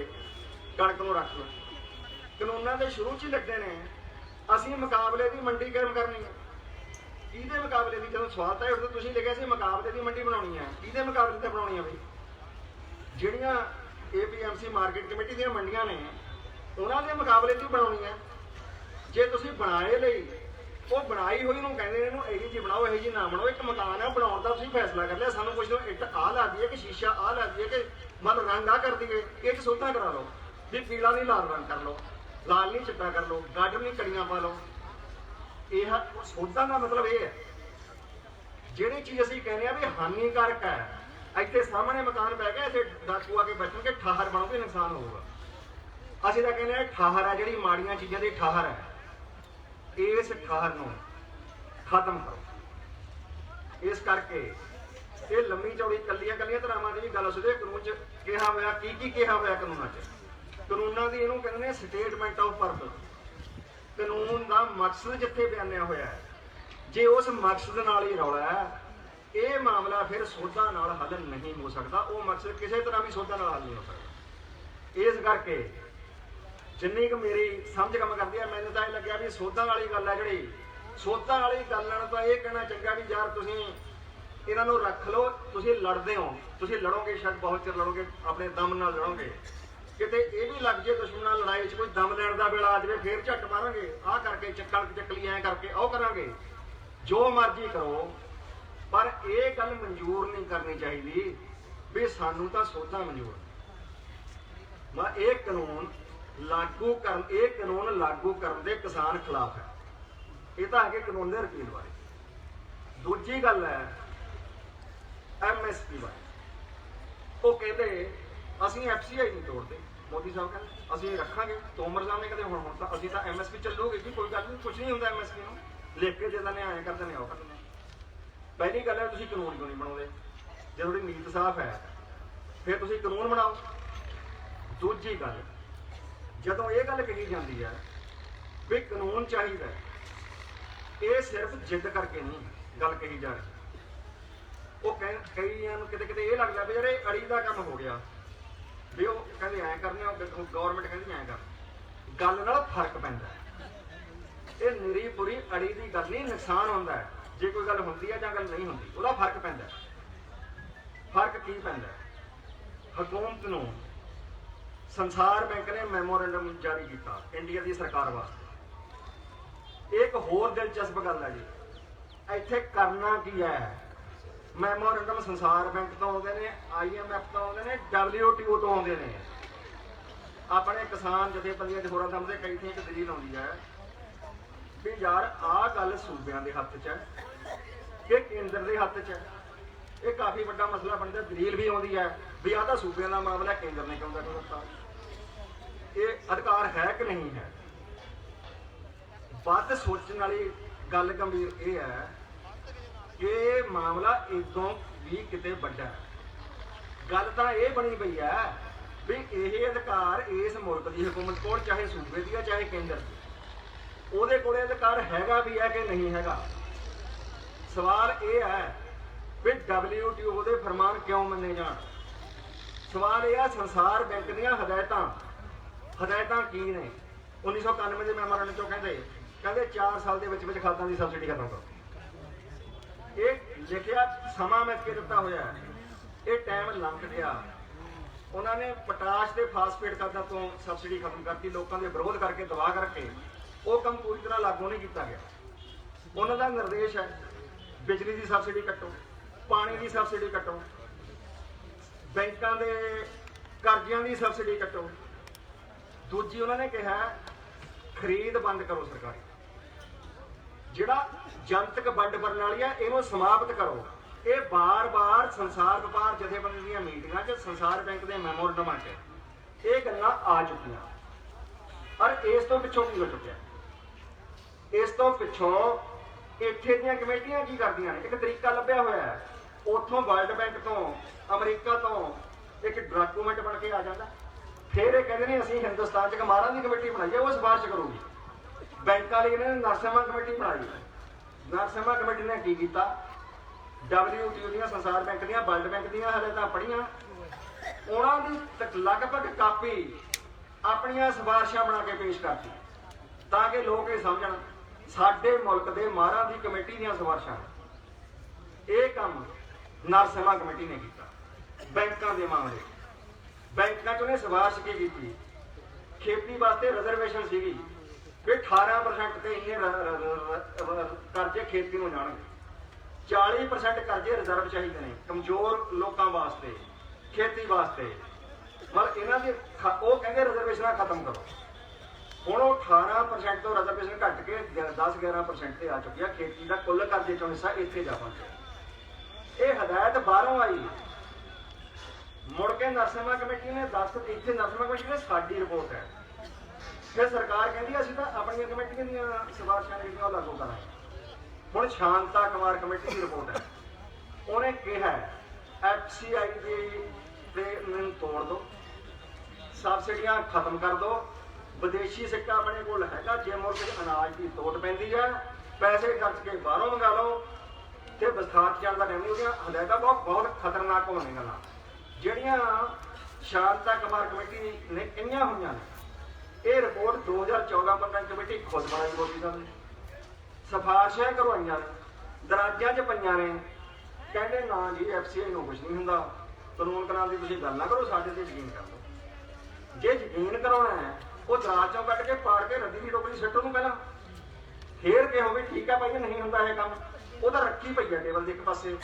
ਕਣਕ ਨੂੰ ਰੱਖ ਲਓ। ਕਾਨੂੰਨਾਂ ਦੇ ਸ਼ੁਰੂ 'ਚ ਹੀ ਲੱਗੇ ਨੇ ਅਸੀਂ ਮੁਕਾਬਲੇ ਦੀ ਮੰਡੀ ਕਾਇਮ ਕਰਨੀ ਹੈ। ਕਿਹਦੇ ਮੁਕਾਬਲੇ ਦੀ? ਜਦੋਂ ਸਵਾਲ ਤਾਂ ਉਦੋਂ ਤੁਸੀਂ ਲਿਖਿਆ ਸੀ ਮੁਕਾਬਲੇ ਦੀ ਮੰਡੀ ਬਣਾਉਣੀ ਹੈ। ਕਿਹਦੇ ਮੁਕਾਬਲੇ ਤੇ ਬਣਾਉਣੀ ਹੈ ਬਈ? ਜਿਹੜੀਆਂ APMC ਮਾਰਕੀਟ ਕਮੇਟੀ ਦੀਆਂ ਮੰਡੀਆਂ ਨੇ ਉਹਨਾਂ ਦੇ ਮੁਕਾਬਲੇ ਦੀ ਬਣਾਉਣੀ ਹੈ। ਜੇ ਤੁਸੀਂ ਬਣਾਏ ਲਈ ਉਹ ਬਣਾਈ ਹੋਈ ਨੂੰ ਕਹਿੰਦੇ ਨੇ ਇਹਨੂੰ ਇਹੀ ਜੀ ਬਣਾਓ, ਇਹੀ ਜੀ ਨਾ ਬਣਾਓ। ਇੱਕ ਮਕਾਨ ਹੈ ਬਣਾਉਣ ਦਾ ਤੁਸੀਂ ਫੈਸਲਾ ਕਰ ਲਿਆ, ਸਾਨੂੰ ਪੁੱਛ ਲਓ ਇੱਟ ਆਹ ਲਾ ਦਈਏ ਕਿ ਸ਼ੀਸ਼ਾ ਆਹ ਲਾ ਦਈਏ ਕਿ ਮਨ ਰੰਗ ਆਹ ਕਰ ਦਈਏ, ਇਹ 'ਚ ਸੋਧਾਂ ਕਰਾ ਲਓ ਵੀ ਪੀਲਾ ਨਹੀਂ ਲਾਲ ਰੰਗ ਕਰ ਲਓ, ਲਾਲ ਨਹੀਂ ਚਿੱਟਾ ਕਰ ਲਓ, ਗਾਜਰ ਨਹੀਂ ਕੜੀਆਂ ਪਾ ਲਓ। ਇਹ ਸੋਧਾਂ ਦਾ ਮਤਲਬ ਇਹ ਹੈ ਜਿਹੜੀ ਚੀਜ਼ ਅਸੀਂ ਕਹਿੰਦੇ ਆ ਵੀ ਹਾਨੀਕਾਰਕ ਹੈ, ਇੱਥੇ ਸਾਹਮਣੇ ਮਕਾਨ ਪੈ ਗਿਆ, ਇੱਥੇ ਡਾਕੂ ਆ ਕੇ ਬੈਠਣਗੇ, ਠਾਹਰ ਬਣੋਗੇ, ਨੁਕਸਾਨ ਹੋਊਗਾ। ਅਸੀਂ ਤਾਂ ਕਹਿੰਦੇ ਆ ਠਾਹਰ ਹੈ ਜਿਹੜੀ ਮਾੜੀਆਂ ਚੀਜ਼ਾਂ ਦੀ ਠਾਹਰ ਹੈ, ਇਸ ਠਾਹਰ ਨੂੰ ਖਤਮ ਕਰੋ। ਇਸ ਕਰਕੇ ਇਹ ਲੰਮੀ ਚੌੜੀ ਕੱਲੀਆਂ ਧਰਾਵਾਂ ਦੀ ਵੀ ਗੱਲ ਸੁਦੇ ਕਾਨੂੰਨ 'ਚ ਕਿਹਾ ਹੋਇਆ, ਕੀ ਕਿਹਾ ਹੋਇਆ ਕਾਨੂੰਨਾਂ 'ਚ। ਕਾਨੂੰਨਾਂ ਦੀ ਇਹਨੂੰ ਕਹਿੰਦੇ ਨੇ ਸਟੇਟਮੈਂਟ ਆਫ ਪਰਪਸ। ਕਾਨੂੰਨ ਦਾ ਮਕਸਦ ਜਿੱਥੇ ਬਿਆਨਿਆ ਹੋਇਆ ਹੈ, ਜੇ ਉਸ ਮਕਸਦ ਨਾਲ ਹੀ ਰੌਲਾ ਹੈ, ਇਹ ਮਾਮਲਾ ਫਿਰ ਸੋਧਾਂ ਨਾਲ ਹੱਲ ਨਹੀਂ ਹੋ ਸਕਦਾ। ਉਹ ਮਕਸਦ ਕਿਸੇ ਤਰ੍ਹਾਂ ਵੀ ਸੋਧਾਂ ਨਾਲ ਹੱਲ ਨਹੀਂ ਹੋ ਸਕਦਾ। ਇਸ ਕਰਕੇ ਜਿੰਨੀ ਕੁ ਮੇਰੀ ਸਮਝ ਕੰਮ ਕਰਦੀ ਹੈ, ਮੈਨੂੰ ਤਾਂ ਇਹ ਲੱਗਿਆ ਵੀ ਸੋਧਾਂ ਵਾਲੀ ਗੱਲ ਹੈ ਜਿਹੜੀ, ਸੋਧਾਂ ਵਾਲੀ ਗੱਲ ਨਾਲ ਤਾਂ ਇਹ ਕਹਿਣਾ ਚੰਗਾ ਵੀ ਯਾਰ ਤੁਸੀਂ ਇਹਨਾਂ ਨੂੰ ਰੱਖ ਲਓ, ਤੁਸੀਂ ਲੜਦੇ ਹੋ, ਤੁਸੀਂ ਲੜੋਗੇ, ਸ਼ਾਇਦ ਬਹੁਤ ਚਿਰ ਲੜੋਗੇ, ਆਪਣੇ ਦਮ ਨਾਲ ਲੜੋਗੇ। ਕਿਤੇ ਇਹ ਵੀ ਲੱਗ ਜੇ ਦੁਸ਼ਮਣ ਨਾਲ ਲੜਾਈ 'ਚ ਕੋਈ ਦਮ ਲੈਣ ਦਾ ਵੇਲਾ ਆ ਜਾਵੇ, ਫੇਰ ਝੱਟ ਮਾਰਾਂਗੇ, ਆਹ ਕਰਕੇ ਚੱਕਲੀ ਐਂ ਕਰਕੇ ਉਹ ਕਰਾਂਗੇ, ਜੋ ਮਰਜ਼ੀ ਕਰੋ। ਪਰ ਇਹ ਗੱਲ ਮਨਜ਼ੂਰ ਨਹੀਂ ਕਰਨੀ ਚਾਹੀਦੀ ਵੀ ਸਾਨੂੰ ਤਾਂ ਸੋਧਾਂ ਮਨਜ਼ੂਰ। ਮੈਂ ਇਹ ਕਾਨੂੰਨ ਲਾਗੂ ਕਰਨ ਦੇ ਕਿਸਾਨ ਖਿਲਾਫ ਹੈ। ਇਹ ਤਾਂ ਹੈਗੇ ਕਾਨੂੰਨ ਦੇ ਰਕੀਲ ਬਾਰੇ। ਦੂਜੀ ਗੱਲ ਹੈ MSP ਬਾਰੇ। ਉਹ ਕਹਿੰਦੇ ਅਸੀਂ FCI ਨਹੀਂ ਤੋੜਦੇ। ਮੋਦੀ ਸਾਹਿਬ ਕਹਿੰਦੇ ਅਸੀਂ ਰੱਖਾਂਗੇ। ਤੋਮਰ ਸਾਹਿਬ ਨੇ ਕਹਿੰਦੇ ਹੁਣ ਤਾਂ ਅਸੀਂ ਤਾਂ MSP ਚੱਲੂਗੀ ਜੀ, ਕੋਈ ਗੱਲ ਨਹੀਂ, ਕੁਝ ਨਹੀਂ ਹੁੰਦਾ MSP ਨੂੰ ਲਿਖ ਕੇ ਜਿੱਦਾਂ ਨੇ ਆਏ ਕਰਦੇ ਨੇ ਉਹ ਕਰਦੇ ਨੇ। ਪਹਿਲੀ ਗੱਲ ਹੈ ਤੁਸੀਂ ਕਾਨੂੰਨ ਕਿਉਂ ਨਹੀਂ ਬਣਾਉਂਦੇ? ਜੇ ਤੁਹਾਡੀ ਨੀਤ ਸਾਫ਼ ਹੈ ਫਿਰ ਤੁਸੀਂ ਕਾਨੂੰਨ ਬਣਾਓ। ਦੂਜੀ ਗੱਲ, ਜਦੋਂ ਇਹ ਗੱਲ ਕਹੀ ਜਾਂਦੀ ਹੈ ਵੀ ਕਾਨੂੰਨ ਚਾਹੀਦਾ, ਇਹ ਸਿਰਫ ਜਿੱਦ ਕਰਕੇ ਨਹੀਂ ਗੱਲ ਕਹੀ ਜਾ ਰਹੀ। ਉਹ ਕਈਆਂ ਨੂੰ ਕਿਤੇ ਇਹ ਲੱਗਦਾ ਵੀ ਜਿਹੜੇ ਅੜੀ ਦਾ ਕੰਮ ਹੋ ਗਿਆ ਵੀ ਉਹ ਕਹਿੰਦੇ ਐਂ ਕਰਨੇ, ਉਹ ਗੌਰਮੈਂਟ ਕਹਿੰਦੀ ਐਂ ਕਰ। ਗੱਲ ਨਾਲ ਫਰਕ ਪੈਂਦਾ। ਇਹ ਨਿਰੀ ਪੂਰੀ ਅੜੀ ਦੀ ਗੱਲ ਨਹੀਂ, ਨੁਕਸਾਨ ਹੁੰਦਾ ਹੈ ਜੇ ਕੋਈ ਗੱਲ ਹੁੰਦੀ ਹੈ ਜਾਂ ਗੱਲ ਨਹੀਂ ਹੁੰਦੀ, ਉਹਦਾ ਫਰਕ ਪੈਂਦਾ। ਫਰਕ ਕੀ ਪੈਂਦਾ? ਹਕੂਮਤ ਨੂੰ ਸੰਸਾਰ ਬੈਂਕ ਨੇ ਮੈਮੋਰੈਂਡਮ ਜਾਰੀ ਕੀਤਾ ਇੰਡੀਆ ਦੀ ਸਰਕਾਰ ਵਾਸਤੇ। ਇੱਕ ਹੋਰ ਦਿਲਚਸਪ ਗੱਲ ਹੈ ਜੀ, ਇੱਥੇ ਕਰਨਾ ਕੀ ਹੈ? ਮੈਮੋਰੈਂਡਮ ਸੰਸਾਰ ਬੈਂਕ ਤੋਂ ਆਉਂਦੇ ਨੇ, IMF ਤੋਂ ਆਉਂਦੇ ਨੇ, WTO ਤੋਂ ਆਉਂਦੇ ਨੇ। ਆਪਣੇ ਕਿਸਾਨ ਜਥੇਬੰਦੀਆਂ ਦੇ ਹੋਰਾਂ ਦਮ ਦੇ ਕਈ ਥਾਂ ਇੱਕ ਦਲੀਲ ਆਉਂਦੀ ਹੈ ਵੀ ਯਾਰ ਆਹ ਗੱਲ ਸੂਬਿਆਂ ਦੇ ਹੱਥ 'ਚ ਹੈ ਕਿ ਕੇਂਦਰ ਦੇ ਹੱਥ 'ਚ ਹੈ। ਇਹ ਕਾਫੀ ਵੱਡਾ ਮਸਲਾ ਬਣਦਾ। ਦਲੀਲ ਵੀ ਆਉਂਦੀ ਹੈ ਵੀ ਆਹ ਤਾਂ ਸੂਬਿਆਂ ਦਾ ਮਾਮਲਾ, ਕੇਂਦਰ ਨੇ ਕਿਉਂ ਕਰਤਾ? ਇਹ ਅਧਿਕਾਰ ਹੈ ਕਿ ਨਹੀਂ ਹੈ? ਵੱਧ ਸੋਚਣ ਵਾਲੀ ਗੱਲ ਗੰਭੀਰ ਇਹ ਹੈ ਕਿ ਮਾਮਲਾ ਇਦੋਂ ਵੀ ਕਿਤੇ ਵੱਡਾ ਹੈ। ਗੱਲ ਤਾਂ ਇਹ ਬਣੀ ਪਈ ਹੈ ਵੀ ਇਹ ਅਧਿਕਾਰ ਇਸ ਮੁਲਕ ਦੀ ਹਕੂਮਤ ਕੋਲ, ਚਾਹੇ ਸੂਬੇ ਦੀ ਹੈ ਚਾਹੇ ਕੇਂਦਰ ਦੀ, ਉਹਦੇ ਕੋਲੇ ਅਧਿਕਾਰ ਹੈਗਾ ਵੀ ਹੈ ਕਿ ਨਹੀਂ ਹੈਗਾ। ਸਵਾਲ ਇਹ ਹੈ ਵੀ WTO ਦੇ ਫਰਮਾਨ ਕਿਉਂ ਮੰਨੇ ਜਾਣ। ਸਵਾਲ ਇਹ ਹੈ ਸੰਸਾਰ ਬੈਂਕ ਦੀਆਂ ਹਦਾਇਤਾਂ ਕੀ ਨੇ? 1991 ਦੇ ਮੈਮੋਰੈਂਡਮ ਚੋਂ ਕਹਿੰਦੇ 4 ਸਾਲ ਦੇ ਵਿੱਚ ਖਾਦਾਂ ਦੀ ਸਬਸਿਡੀ ਖਤਮ ਕਰੋ। ਇਹ ਲਿਖਿਆ ਸਮਾਂ ਮਿੱਥ ਕੇ ਦਿੱਤਾ ਹੋਇਆ ਹੈ। ਇਹ ਟਾਈਮ ਲੰਘ ਗਿਆ। ਉਹਨਾਂ ਨੇ ਪੋਟਾਸ਼ ਤੇ ਫਾਸਫੇਟ ਖਾਦਾਂ ਤੋਂ ਸਬਸਿਡੀ ਖਤਮ ਕਰਤੀ, ਲੋਕਾਂ ਦੇ ਵਿਰੋਧ ਕਰਕੇ, ਦਬਾਅ ਕਰਕੇ। ਉਹ ਕੰਮ ਪੂਰੀ ਤਰ੍ਹਾਂ ਲਾਗੂ ਨਹੀਂ ਕੀਤਾ ਗਿਆ। ਉਹਨਾਂ ਦਾ ਨਿਰਦੇਸ਼ ਹੈ ਬਿਜਲੀ ਦੀ ਸਬਸਿਡੀ ਕੱਟੋ, ਪਾਣੀ ਦੀ ਸਬਸਿਡੀ ਕੱਟੋ, ਬੈਂਕਾਂ ਦੇ ਕਰਜ਼ਿਆਂ ਦੀ ਸਬਸਿਡੀ ਕੱਟੋ। ਦੂਜੀ ਉਹਨਾਂ ਨੇ ਕਿਹਾ ਖਰੀਦ ਬੰਦ ਕਰੋ ਸਰਕਾਰੀ। ਜਿਹੜਾ ਜਨਤਕ ਵੰਡ ਪ੍ਰਣਾਲੀ ਆ ਇਹਨੂੰ ਸਮਾਪਤ ਕਰੋ। ਇਹ ਬਾਰ-ਬਾਰ ਸੰਸਾਰ ਵਪਾਰ ਜਥੇਬੰਦੀ ਦੀਆਂ ਮੀਟਿੰਗਾਂ 'ਚ, ਸੰਸਾਰ ਬੈਂਕ ਦੇ ਮੈਮੋਰੰਡਮਾਂ 'ਚ ਇਹ ਗੱਲਾਂ ਆ ਚੁੱਕੀਆਂ। ਔਰ ਇਸ ਤੋਂ ਪਿੱਛੋਂ ਕੀ ਹੋ ਚੁੱਕਿਆ? ਇਸ ਤੋਂ ਪਿੱਛੋਂ ਇੱਥੇ ਦੀਆਂ ਕਮੇਟੀਆਂ ਕੀ ਕਰਦੀਆਂ ਨੇ? ਇੱਕ ਤਰੀਕਾ ਲੱਭਿਆ ਹੋਇਆ ਹੈ, ਉੱਥੋਂ ਵਰਲਡ ਬੈਂਕ ਤੋਂ, ਅਮਰੀਕਾ ਤੋਂ ਇੱਕ ਡਾਕੂਮੈਂਟ ਬਣ ਕੇ ਆ ਜਾਂਦਾ। ਫਿਰ ਇਹ ਕਹਿੰਦੇ ਨੇ ਅਸੀਂ ਹਿੰਦੁਸਤਾਨ 'ਚ ਕਮਾਰਾਂ ਦੀ ਕਮੇਟੀ ਬਣਾਈ ਹੈ, ਉਹ ਸਿਫਾਰਿਸ਼ ਕਰੂਗੀ। ਬੈਂਕਾਂ ਲਈ ਇਹਨਾਂ ਨੇ ਨਰਸਿਮਹਾ ਕਮੇਟੀ ਬਣਾਈ। ਨਰਸਿਮਹਾ ਕਮੇਟੀ ਨੇ ਕੀ ਕੀਤਾ? WTO ਦੀਆਂ, ਸੰਸਾਰ ਬੈਂਕ ਦੀਆਂ, ਵਰਲਡ ਬੈਂਕ ਦੀਆਂ ਹਦਾਇਤਾਂ ਪੜ੍ਹੀਆਂ, ਉਹਨਾਂ ਦੀ ਲਗਭਗ ਕਾਪੀ ਆਪਣੀਆਂ ਸਿਫਾਰਿਸ਼ਾਂ ਬਣਾ ਕੇ ਪੇਸ਼ ਕਰਤੀ, ਤਾਂ ਕਿ ਲੋਕ ਇਹ ਸਮਝਣ ਸਾਡੇ ਮੁਲਕ ਦੇ ਮਾਹਰਾਂ ਦੀ ਕਮੇਟੀ ਦੀਆਂ ਸਿਫਾਰਿਸ਼ਾਂ। ਇਹ ਕੰਮ ਨਰਸਿਮਹਾ ਕਮੇਟੀ ਨੇ ਕੀਤਾ। ਬੈਂਕਾਂ ਦੇ ਮਾਮਲੇ, ਬੈਂਕਾਂ 'ਚ ਉਹਨੇ ਸਿਫਾਰਿਸ਼ ਕੀ ਕੀਤੀ? ਖੇਤੀ ਵਾਸਤੇ ਰਿਜ਼ਰਵੇਸ਼ਨ ਸੀਗੀ ਵੀ 18% ਤੇ ਇੰਨੇ ਕਰਜ਼ੇ ਖੇਤੀ ਨੂੰ ਜਾਣਗੇ, 40% ਕਰਜ਼ੇ ਰਿਜ਼ਰਵ ਚਾਹੀਦੇ ਨੇ ਕਮਜ਼ੋਰ ਲੋਕਾਂ ਵਾਸਤੇ, ਖੇਤੀ ਵਾਸਤੇ। ਮਤਲਬ ਇਹਨਾਂ ਦੀ ਉਹ ਕਹਿੰਦੇ ਰਿਜ਼ਰਵੇਸ਼ਨਾਂ ਖਤਮ ਕਰੋ। ਹੁਣ ਉਹ 18% ਤੋਂ ਰਿਜ਼ਰਵੇਸ਼ਨ ਘੱਟ ਕੇ 10-11% ਤੇ ਆ ਚੁੱਕੀ ਆ। ਖੇਤੀ ਦਾ ਕੁੱਲ ਕਰਜ਼ੇ ਚੋਂ ਹਿੱਸਾ ਇੱਥੇ ਜਾ ਪਹੁੰਚਿਆ। ਇਹ ਹਦਾਇਤ ਬਾਹਰੋਂ ਆਈ। ਮੁੜ ਕੇ ਨਰਸਿਮਹਾ ਕਮੇਟੀ ਨੇ ਇੱਥੇ ਨਰਸਿਮਹਾ ਕਮੇਟੀ ਨੇ ਸਾਡੀ ਰਿਪੋਰਟ ਹੈ। ਫਿਰ ਸਰਕਾਰ ਕਹਿੰਦੀ ਅਸੀਂ ਤਾਂ ਆਪਣੀਆਂ ਕਮੇਟੀਆਂ ਦੀਆਂ ਸਿਫਾਰਿਸ਼ਾਂ ਜਿਹੜੀਆਂ ਉਹ ਲਾਗੂ ਕਰਾਂਗੇ। ਹੁਣ ਸ਼ਾਂਤਾ ਕੁਮਾਰ ਕਮੇਟੀ ਦੀ ਰਿਪੋਰਟ ਹੈ। ਉਹਨੇ ਕਿਹਾ FCI ਦੀ ਤੇ ਨੂੰ ਤੋੜ ਦਿਓ, ਸਬਸਿਡੀਆਂ ਖਤਮ ਕਰ ਦਿਓ, ਵਿਦੇਸ਼ੀ ਸਿੱਕਾ ਆਪਣੇ ਕੋਲ ਹੈਗਾ, ਜੇ ਮੁਲਕ 'ਚ ਅਨਾਜ ਦੀ ਤੋੜ ਪੈਂਦੀ ਹੈ ਪੈਸੇ ਖਰਚ ਕੇ ਬਾਹਰੋਂ ਮੰਗਾ ਲਓ ਤੇ ਵਿਸਥਾਰ ਜਾਣ ਦਾ ਨਹੀਂ। ਉਹਦੀਆਂ ਹਦਾਇਤਾਂ ਬਹੁਤ ਖਤਰਨਾਕ ਹੋਣੀਆਂ ਗੱਲਾਂ ਜਿਹੜੀਆਂ ਸ਼ਾਂਤਾ ਕੁਮਾਰ ਕਮੇਟੀ ਨੇ ਕਹੀਆਂ ਹੋਈਆਂ ਨੇ। ਇਹ ਰਿਪੋਰਟ 2014-15 ਕਮੇਟੀ ਖੁਦ ਬਣਾਈ ਮੋਦੀ ਸਾਹਿਬ ਨੇ, ਸਿਫਾਰਿਸ਼ਾਂ ਕਰਵਾਈਆਂ ਨੇ, ਦਰਾਜਾਂ 'ਚ ਪਈਆਂ ਨੇ। ਕਹਿੰਦੇ ਨਾ ਜੀ FCI ਨੂੰ ਕੁਛ ਨਹੀਂ ਹੁੰਦਾ, ਕਾਨੂੰਨ ਕਰਾਉਣ ਦੀ ਤੁਸੀਂ ਗੱਲ ਨਾ ਕਰੋ, ਸਾਡੇ ਤੇ ਯਕੀਨ ਕਰ ਲਓ। ਜੇ ਯਕੀਨ ਕਰਾਉਣਾ ਹੈ ਉਹ ਦਰਾਜ 'ਚੋਂ ਕੱਢ ਕੇ ਪਾੜ ਕੇ ਰੱਦੀ ਦੀ ਟੋਕਰੀ ਸਿੱਟੋ ਨੂੰ ਪਹਿਲਾਂ, ਫੇਰ ਕਿਹੋ ਵੀ ਠੀਕ ਹੈ ਭਾਈ ਨਹੀਂ ਹੁੰਦਾ ਇਹ ਕੰਮ। ਉਹ ਤਾਂ ਰੱਖੀ ਪਈ ਹੈ ਟੇਬਲ ਦੇ ਇੱਕ ਪਾਸੇ।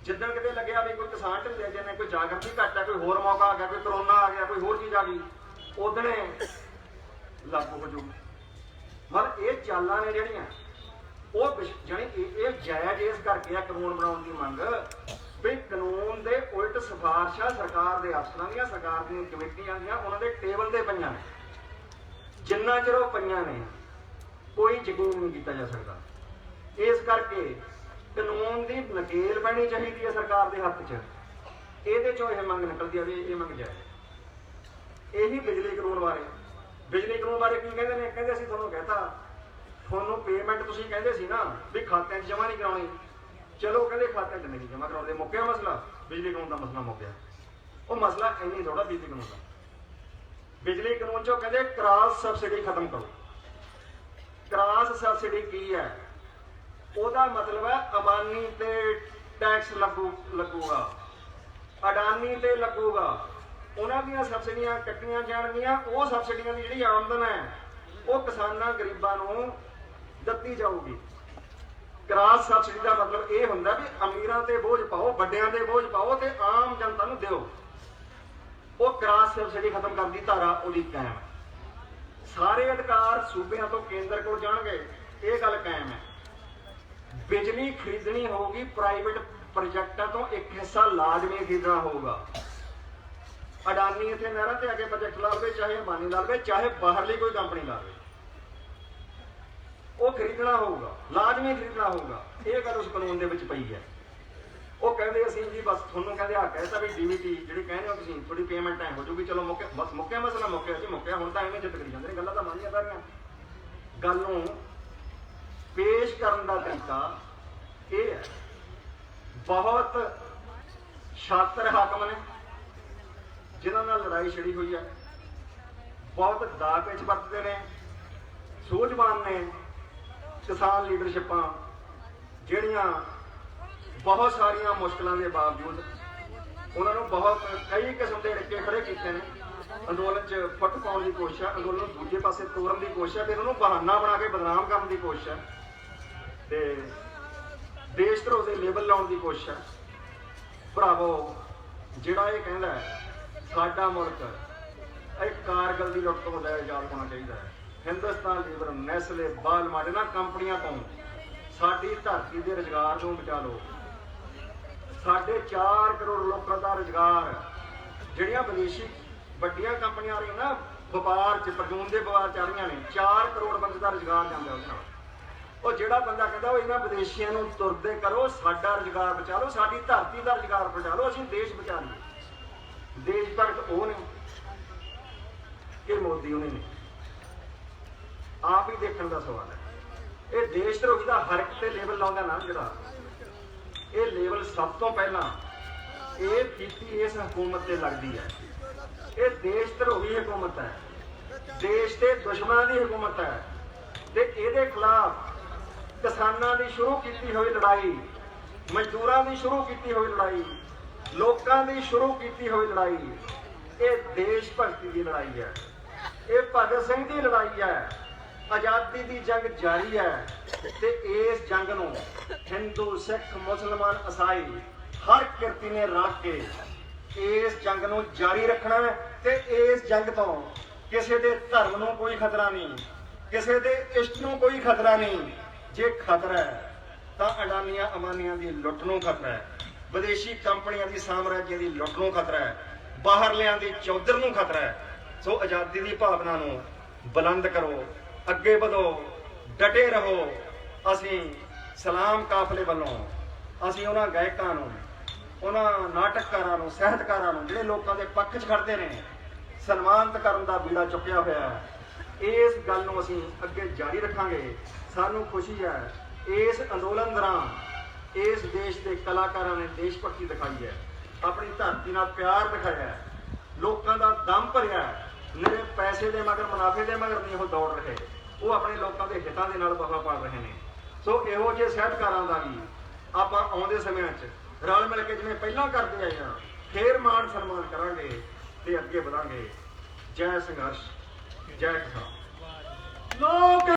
ਜਿੱਦਣ ਕਿਤੇ ਲੱਗਿਆ ਵੀ ਕੋਈ ਕਿਸਾਨ ਢਿੱਲੇ ਜਿਹੇ ਨੇ, ਕੋਈ ਜਾਗਰਤੀ ਘੱਟ ਹੈ, ਕੋਈ ਹੋਰ ਮੌਕਾ ਆ ਗਿਆ, ਕੋਈ ਕਰੋਨਾ ਆ ਗਿਆ, ਕੋਈ ਹੋਰ ਚੀਜ਼ ਆ ਗਈ, ਉਦਣੇ ਲਾਗੂ ਹੋ ਜਾਊਗੀ। ਮਤਲਬ ਇਹ ਚਾਲਾਂ ਨੇ ਜਿਹੜੀਆਂ ਉਹ ਜਾਣੀ ਇਹ ਜਾਇਜ਼ ਇਸ ਕਰਕੇ ਆ ਕਾਨੂੰਨ ਬਣਾਉਣ ਦੀ ਮੰਗ ਵੀ ਕਾਨੂੰਨ ਦੇ ਉਲਟ ਸਿਫਾਰਿਸ਼ਾਂ ਸਰਕਾਰ ਦੇ ਅਫਸਰਾਂ ਦੀਆਂ, ਸਰਕਾਰ ਦੀਆਂ ਕਮੇਟੀਆਂ ਦੀਆਂ, ਉਹਨਾਂ ਦੇ ਟੇਬਲ ਤੇ ਪਈਆਂ ਨੇ। ਜਿੰਨਾ ਚਿਰ ਉਹ ਪਈਆਂ ਨੇ ਕੋਈ ਯਕੀਨ ਨਹੀਂ ਕੀਤਾ ਜਾ ਸਕਦਾ। ਇਸ ਕਰਕੇ ਕਾਨੂੰਨ ਦੀ ਨਕੇਲ ਪੈਣੀ ਚਾਹੀਦੀ ਹੈ ਸਰਕਾਰ ਦੇ ਹੱਥ 'ਚ। ਇਹਦੇ 'ਚੋਂ ਇਹ ਮੰਗ ਨਿਕਲਦੀ ਆ ਵੀ ਇਹ ਮੰਗ ਜਾਏ। ਇਹੀ ਬਿਜਲੀ ਕਾਨੂੰਨ ਬਾਰੇ, ਬਿਜਲੀ ਕਾਨੂੰਨ ਬਾਰੇ ਕੀ ਕਹਿੰਦੇ ਨੇ? ਕਹਿੰਦੇ ਅਸੀਂ ਤੁਹਾਨੂੰ ਕਹਿਤਾ, ਤੁਹਾਨੂੰ ਪੇਮੈਂਟ ਤੁਸੀਂ ਕਹਿੰਦੇ ਸੀ ਨਾ ਵੀ ਖਾਤਿਆਂ 'ਚ ਜਮ੍ਹਾਂ ਨਹੀਂ ਕਰਾਉਣੀ, ਚਲੋ ਕਹਿੰਦੇ ਖਾਤਿਆਂ 'ਚ ਨਹੀਂ ਜਮ੍ਹਾਂ ਕਰਾਉਂਦੇ, ਮੁੱਕਿਆ ਮਸਲਾ। ਬਿਜਲੀ ਕਾਨੂੰਨ ਦਾ ਮਸਲਾ ਮੁੱਕਿਆ। ਉਹ ਮਸਲਾ ਇੰਨੀ ਥੋੜਾ ਬਿਜਲੀ ਕਾਨੂੰਨ ਦਾ। ਬਿਜਲੀ ਕਾਨੂੰਨ 'ਚੋਂ ਕਹਿੰਦੇ ਕ੍ਰਾਸ ਸਬਸਿਡੀ ਖਤਮ ਕਰੋ। ਕ੍ਰਾਸ ਸਬਸਿਡੀ ਕੀ ਹੈ? ਉਹਦਾ ਮਤਲਬ ਹੈ ਅਬਾਨੀ ਤੇ ਟੈਕਸ ਲੱਗੂਗਾ, ਅਡਾਨੀ ਤੇ ਲੱਗੂਗਾ, ਉਹਨਾਂ ਦੀਆਂ ਸਬਸਿਡੀਆਂ ਕੱਟੀਆਂ ਜਾਣਗੀਆਂ। ਉਹ ਸਬਸਿਡੀਆਂ ਦੀ ਜਿਹੜੀ ਆਮਦਨ ਹੈ ਉਹ ਕਿਸਾਨਾਂ ਗਰੀਬਾਂ ਨੂੰ ਦਿੱਤੀ ਜਾਊਗੀ। ਕ੍ਰਾਸ ਸਬਸਿਡੀ ਦਾ ਮਤਲਬ ਇਹ ਹੁੰਦਾ ਵੀ ਅਮੀਰਾਂ ਤੇ ਬੋਝ ਪਾਓ, ਵੱਡਿਆਂ ਤੇ ਬੋਝ ਪਾਓ ਤੇ ਆਮ ਜਨਤਾ ਨੂੰ ਦਿਓ। ਉਹ ਕ੍ਰਾਸ ਸਬਸਿਡੀ ਖਤਮ ਕਰਨ ਦੀ ਧਾਰਾ ਉਹਦੀ ਕਾਇਮ ਹੈ। ਸਾਰੇ ਅਧਿਕਾਰ ਸੂਬਿਆਂ ਤੋਂ ਕੇਂਦਰ ਕੋਲ ਜਾਣਗੇ, ਇਹ ਗੱਲ ਕਾਇਮ ਹੈ। ਬਿਜਲੀ ਖਰੀਦਣੀ ਹੋਊਗੀ ਪ੍ਰਾਈਵੇਟ ਪ੍ਰੋਜੈਕਟਾਂ ਤੋਂ, ਇੱਕ ਹਿੱਸਾ ਲਾਜ਼ਮੀ ਖਰੀਦਣਾ ਹੋਊਗਾ। ਅਡਾਨੀ ਇੱਥੇ ਨਹਿਰਾਂ ਤੇ ਆ ਕੇ ਪ੍ਰੋਜੈਕਟ ਲਾ ਲਵੇ, ਚਾਹੇ ਅੰਬਾਨੀ ਲਾ ਲਵੇ, ਚਾਹੇ ਬਾਹਰਲੀ ਕੋਈ ਕੰਪਨੀ ਲਾ ਲਵੇ, ਉਹ ਖਰੀਦਣਾ ਹੋਊਗਾ, ਲਾਜ਼ਮੀ ਖਰੀਦਣਾ ਹੋਊਗਾ। ਇਹ ਗੱਲ ਉਸ ਕਾਨੂੰਨ ਦੇ ਵਿੱਚ ਪਈ ਹੈ। ਉਹ ਕਹਿੰਦੇ ਅਸੀਂ ਜੀ ਬਸ ਤੁਹਾਨੂੰ ਕਹਿੰਦੇ ਆ ਕਹਿਤਾ ਵੀ DBT ਜਿਹੜੀ ਕਹਿੰਦੇ ਹੋ ਤੁਸੀਂ ਥੋੜੀ ਪੇਮੈਂਟ ਐ ਹੋ ਜੂਗੀ, ਚਲੋ ਮੁੱਕਿਆ, ਬਸ ਮੁੱਕਿਆ ਮਸਲਾ, ਮੁੱਕਿਆ ਜੀ ਮੁੱਕਿਆ। ਹੁਣ ਤਾਂ ਐਵੇਂ ਜਿੱਦ ਕਰੀ ਜਾਂਦੇ ਨੇ, ਗੱਲਾਂ ਤਾਂ ਮੰਨੀਆਂ ਸਾਰੀਆਂ। ਗੱਲ ਨੂੰ ਪੇਸ਼ ਕਰਨ ਦਾ ਤਰੀਕਾ ਇਹ ਹੈ। ਬਹੁਤ ਸ਼ਾਤਰ ਹਾਕਮ ਨੇ ਜਿਨ੍ਹਾਂ ਨਾਲ ਲੜਾਈ ਛਿੜੀ ਹੋਈ ਹੈ, ਬਹੁਤ ਦਾ ਪੇਚ ਵਰਤਦੇ ਨੇ, ਸੂਝਵਾਨ ਨੇ। ਕਿਸਾਨ ਲੀਡਰਸ਼ਿਪਾਂ ਜਿਹੜੀਆਂ ਬਹੁਤ ਸਾਰੀਆਂ ਮੁਸ਼ਕਲਾਂ ਦੇ ਬਾਵਜੂਦ ਉਹਨਾਂ ਨੂੰ ਬਹੁਤ ਕਈ ਕਿਸਮ ਦੇ ਰਿਕੇ ਖੜੇ ਕੀਤੇ ਨੇ। ਅੰਦੋਲਨ 'ਚ ਫੁੱਟ ਪਾਉਣ ਦੀ ਕੋਸ਼ਿਸ਼ ਹੈ, ਅੰਦੋਲਨ ਨੂੰ ਦੂਜੇ ਪਾਸੇ ਤੋਰਨ ਦੀ ਕੋਸ਼ਿਸ਼ ਹੈ, ਫਿਰ ਉਹਨੂੰ ਬਹਾਨਾ ਬਣਾ ਕੇ ਬਦਨਾਮ ਕਰਨ ਦੀ ਕੋਸ਼ਿਸ਼ ਹੈ ਤੇ ਦੇਸ਼ ਧਰੋਹ ਦੇ ਲੇਬਲ ਲਾਉਣ ਦੀ ਕੋਸ਼ਿਸ਼ ਹੈ। ਭਰਾਵੋ, ਜਿਹੜਾ ਇਹ ਕਹਿੰਦਾ ਸਾਡਾ ਮੁਲਕ ਇਹ ਕਾਰਗਿਲ ਦੀ ਲੁੱਟ ਤੋਂ ਆਜ਼ਾਦ ਹੋਣਾ ਚਾਹੀਦਾ ਹੈ, ਹਿੰਦੁਸਤਾਨ ਲੀਵਰ, ਨੈਸਲੇ, ਬਾਲਮਾ ਇਹਨਾਂ ਕੰਪਨੀਆਂ ਤੋਂ ਸਾਡੀ ਧਰਤੀ ਦੇ ਰੁਜ਼ਗਾਰ ਨੂੰ ਬਚਾ ਲਓ। ਸਾਡੇ 4 ਕਰੋੜ ਲੋਕਾਂ ਦਾ ਰੁਜ਼ਗਾਰ, ਜਿਹੜੀਆਂ ਵਿਦੇਸ਼ੀ ਵੱਡੀਆਂ ਕੰਪਨੀਆਂ ਆ ਰਹੀਆਂ ਨਾ ਵਪਾਰ 'ਚ, ਪਰਚੂਨ ਦੇ ਵਪਾਰ 'ਚ ਆ ਰਹੀਆਂ ਨੇ, 4 ਕਰੋੜ ਬੰਦੇ ਦਾ ਰੁਜ਼ਗਾਰ ਜਾਂਦਾ ਉਹਦੇ ਨਾਲ। ਉਹ ਜਿਹੜਾ ਬੰਦਾ ਕਹਿੰਦਾ ਉਹ ਇਹਨਾਂ ਵਿਦੇਸ਼ੀਆਂ ਨੂੰ ਤੁਰਦੇ ਕਰੋ, ਸਾਡਾ ਰੁਜ਼ਗਾਰ ਬਚਾ ਲਓ, ਸਾਡੀ ਧਰਤੀ ਦਾ ਰੁਜ਼ਗਾਰ ਬਚਾ ਲਓ, ਅਸੀਂ ਦੇਸ਼ ਬਚਾ ਲਈਏ। ਦੇਸ਼ ਭਗਤ ਉਹ ਨੇ ਕਿ ਮੋਦੀ ਉਹਨੇ ਨੇ? ਆਪ ਹੀ ਦੇਖਣ ਦਾ ਸਵਾਲ ਹੈ। ਇਹ ਦੇਸ਼ ਧਰੋਹੀ ਦਾ ਹਰ ਇੱਕ ਤੇ ਲੇਬਲ ਲਾਉਂਦਾ ਨਾ, ਜਿਹੜਾ ਇਹ ਲੇਬਲ ਸਭ ਤੋਂ ਪਹਿਲਾਂ ਇਹ ਕੀਤੀ ਇਸ ਹਕੂਮਤ ਤੇ ਲੱਗਦੀ ਹੈ। ਇਹ ਦੇਸ਼ ਧਰੋਹੀ ਹਕੂਮਤ ਹੈ, ਦੇਸ਼ ਦੇ ਦੁਸ਼ਮਣਾਂ ਦੀ ਹਕੂਮਤ ਹੈ, ਤੇ ਇਹਦੇ ਖਿਲਾਫ ਕਿਸਾਨਾਂ ਦੀ ਸ਼ੁਰੂ ਕੀਤੀ ਹੋਈ ਲੜਾਈ, ਮਜ਼ਦੂਰਾਂ ਦੀ ਸ਼ੁਰੂ ਕੀਤੀ ਹੋਈ ਲੜਾਈ, ਲੋਕਾਂ ਦੀ ਸ਼ੁਰੂ ਕੀਤੀ ਹੋਈ ਲੜਾਈ, ਇਹ ਦੇਸ਼ ਭਗਤੀ ਦੀ ਲੜਾਈ ਹੈ, ਇਹ ਭਗਤ ਸਿੰਘ ਦੀ ਲੜਾਈ ਹੈ। ਆਜ਼ਾਦੀ ਦੀ ਜੰਗ ਜਾਰੀ ਹੈ ਤੇ ਇਸ ਜੰਗ ਨੂੰ ਹਿੰਦੂ, ਸਿੱਖ, ਮੁਸਲਮਾਨ, ਈਸਾਈ ਹਰ ਕਿਰਤੀ ਨੇ ਰੱਖ ਕੇ ਇਸ ਜੰਗ ਨੂੰ ਜਾਰੀ ਰੱਖਣਾ ਹੈ। ਤੇ ਇਸ ਜੰਗ ਤੋਂ ਕਿਸੇ ਦੇ ਧਰਮ ਨੂੰ ਕੋਈ ਖਤਰਾ ਨਹੀਂ, ਕਿਸੇ ਦੇ ਇਸ਼ਟ ਨੂੰ ਕੋਈ ਖਤਰਾ ਨਹੀਂ। ਜੇ ਖਤਰਾ ਹੈ ਤਾਂ ਅਡਾਨੀਆਂ ਅਮਾਨੀਆਂ ਦੀ ਲੁੱਟ ਨੂੰ ਖਤਰਾ ਹੈ, ਵਿਦੇਸ਼ੀ ਕੰਪਨੀਆਂ ਦੀ ਸਾਮਰਾਜਿਆਂ ਦੀ ਲੁੱਟ ਨੂੰ ਖਤਰਾ ਹੈ, ਬਾਹਰਲਿਆਂ ਦੀ ਚੌਧਰ ਨੂੰ ਖਤਰਾ ਹੈ। ਸੋ ਆਜ਼ਾਦੀ ਦੀ ਭਾਵਨਾ ਨੂੰ ਬੁਲੰਦ ਕਰੋ, ਅੱਗੇ ਵਧੋ, ਡਟੇ ਰਹੋ। ਅਸੀਂ ਸਲਾਮ ਕਾਫਲੇ ਵੱਲੋਂ ਅਸੀਂ ਉਹਨਾਂ ਗਾਇਕਾਂ ਨੂੰ, ਉਹਨਾਂ ਨਾਟਕਕਾਰਾਂ ਨੂੰ, ਸਾਹਿਤਕਾਰਾਂ ਨੂੰ, ਜਿਹੜੇ ਲੋਕਾਂ ਦੇ ਪੱਖ 'ਚ ਖੜਦੇ ਨੇ, ਸਨਮਾਨਿਤ ਕਰਨ ਦਾ ਬੀੜਾ ਚੁੱਕਿਆ ਹੋਇਆ ਹੈ। ਇਸ ਗੱਲ ਨੂੰ ਅਸੀਂ ਅੱਗੇ ਜਾਰੀ ਰੱਖਾਂਗੇ। ਸਾਨੂੰ ਖੁਸ਼ੀ ਹੈ ਇਸ ਅੰਦੋਲਨ ਦੌਰਾਨ ਇਸ ਦੇਸ਼ ਦੇ ਕਲਾਕਾਰਾਂ ਨੇ ਦੇਸ਼ ਭਗਤੀ ਦਿਖਾਈ ਹੈ, ਆਪਣੀ ਧਰਤੀ ਨਾਲ ਪਿਆਰ ਦਿਖਾਇਆ ਹੈ, ਲੋਕਾਂ ਦਾ ਦਮ ਭਰਿਆ ਹੈ। ਨਿਰੇ ਪੈਸੇ ਦੇ ਮਗਰ, ਮੁਨਾਫੇ ਦੇ ਮਗਰ ਨਹੀਂ ਉਹ ਦੌੜ ਰਹੇ, ਉਹ ਆਪਣੇ ਲੋਕਾਂ ਦੇ ਹਿੱਤਾਂ ਦੇ ਨਾਲ ਵਫਾ ਪਾ ਰਹੇ ਨੇ। ਸੋ ਇਹੋ ਜਿਹੇ ਸਾਹਿਤਕਾਰਾਂ ਦਾ ਵੀ ਆਪਾਂ ਆਉਂਦੇ ਸਮਿਆਂ 'ਚ ਰਲ ਮਿਲ ਕੇ ਜਿਵੇਂ ਪਹਿਲਾਂ ਕਰਦੇ ਆਏ ਹਾਂ, ਫੇਰ ਮਾਣ ਸਨਮਾਨ ਕਰਾਂਗੇ ਤੇ ਅੱਗੇ ਵਧਾਂਗੇ। ਜੈ ਸੰਘਰਸ਼, ਜੈ ਕਿਸਾਨ। ਲੋਕ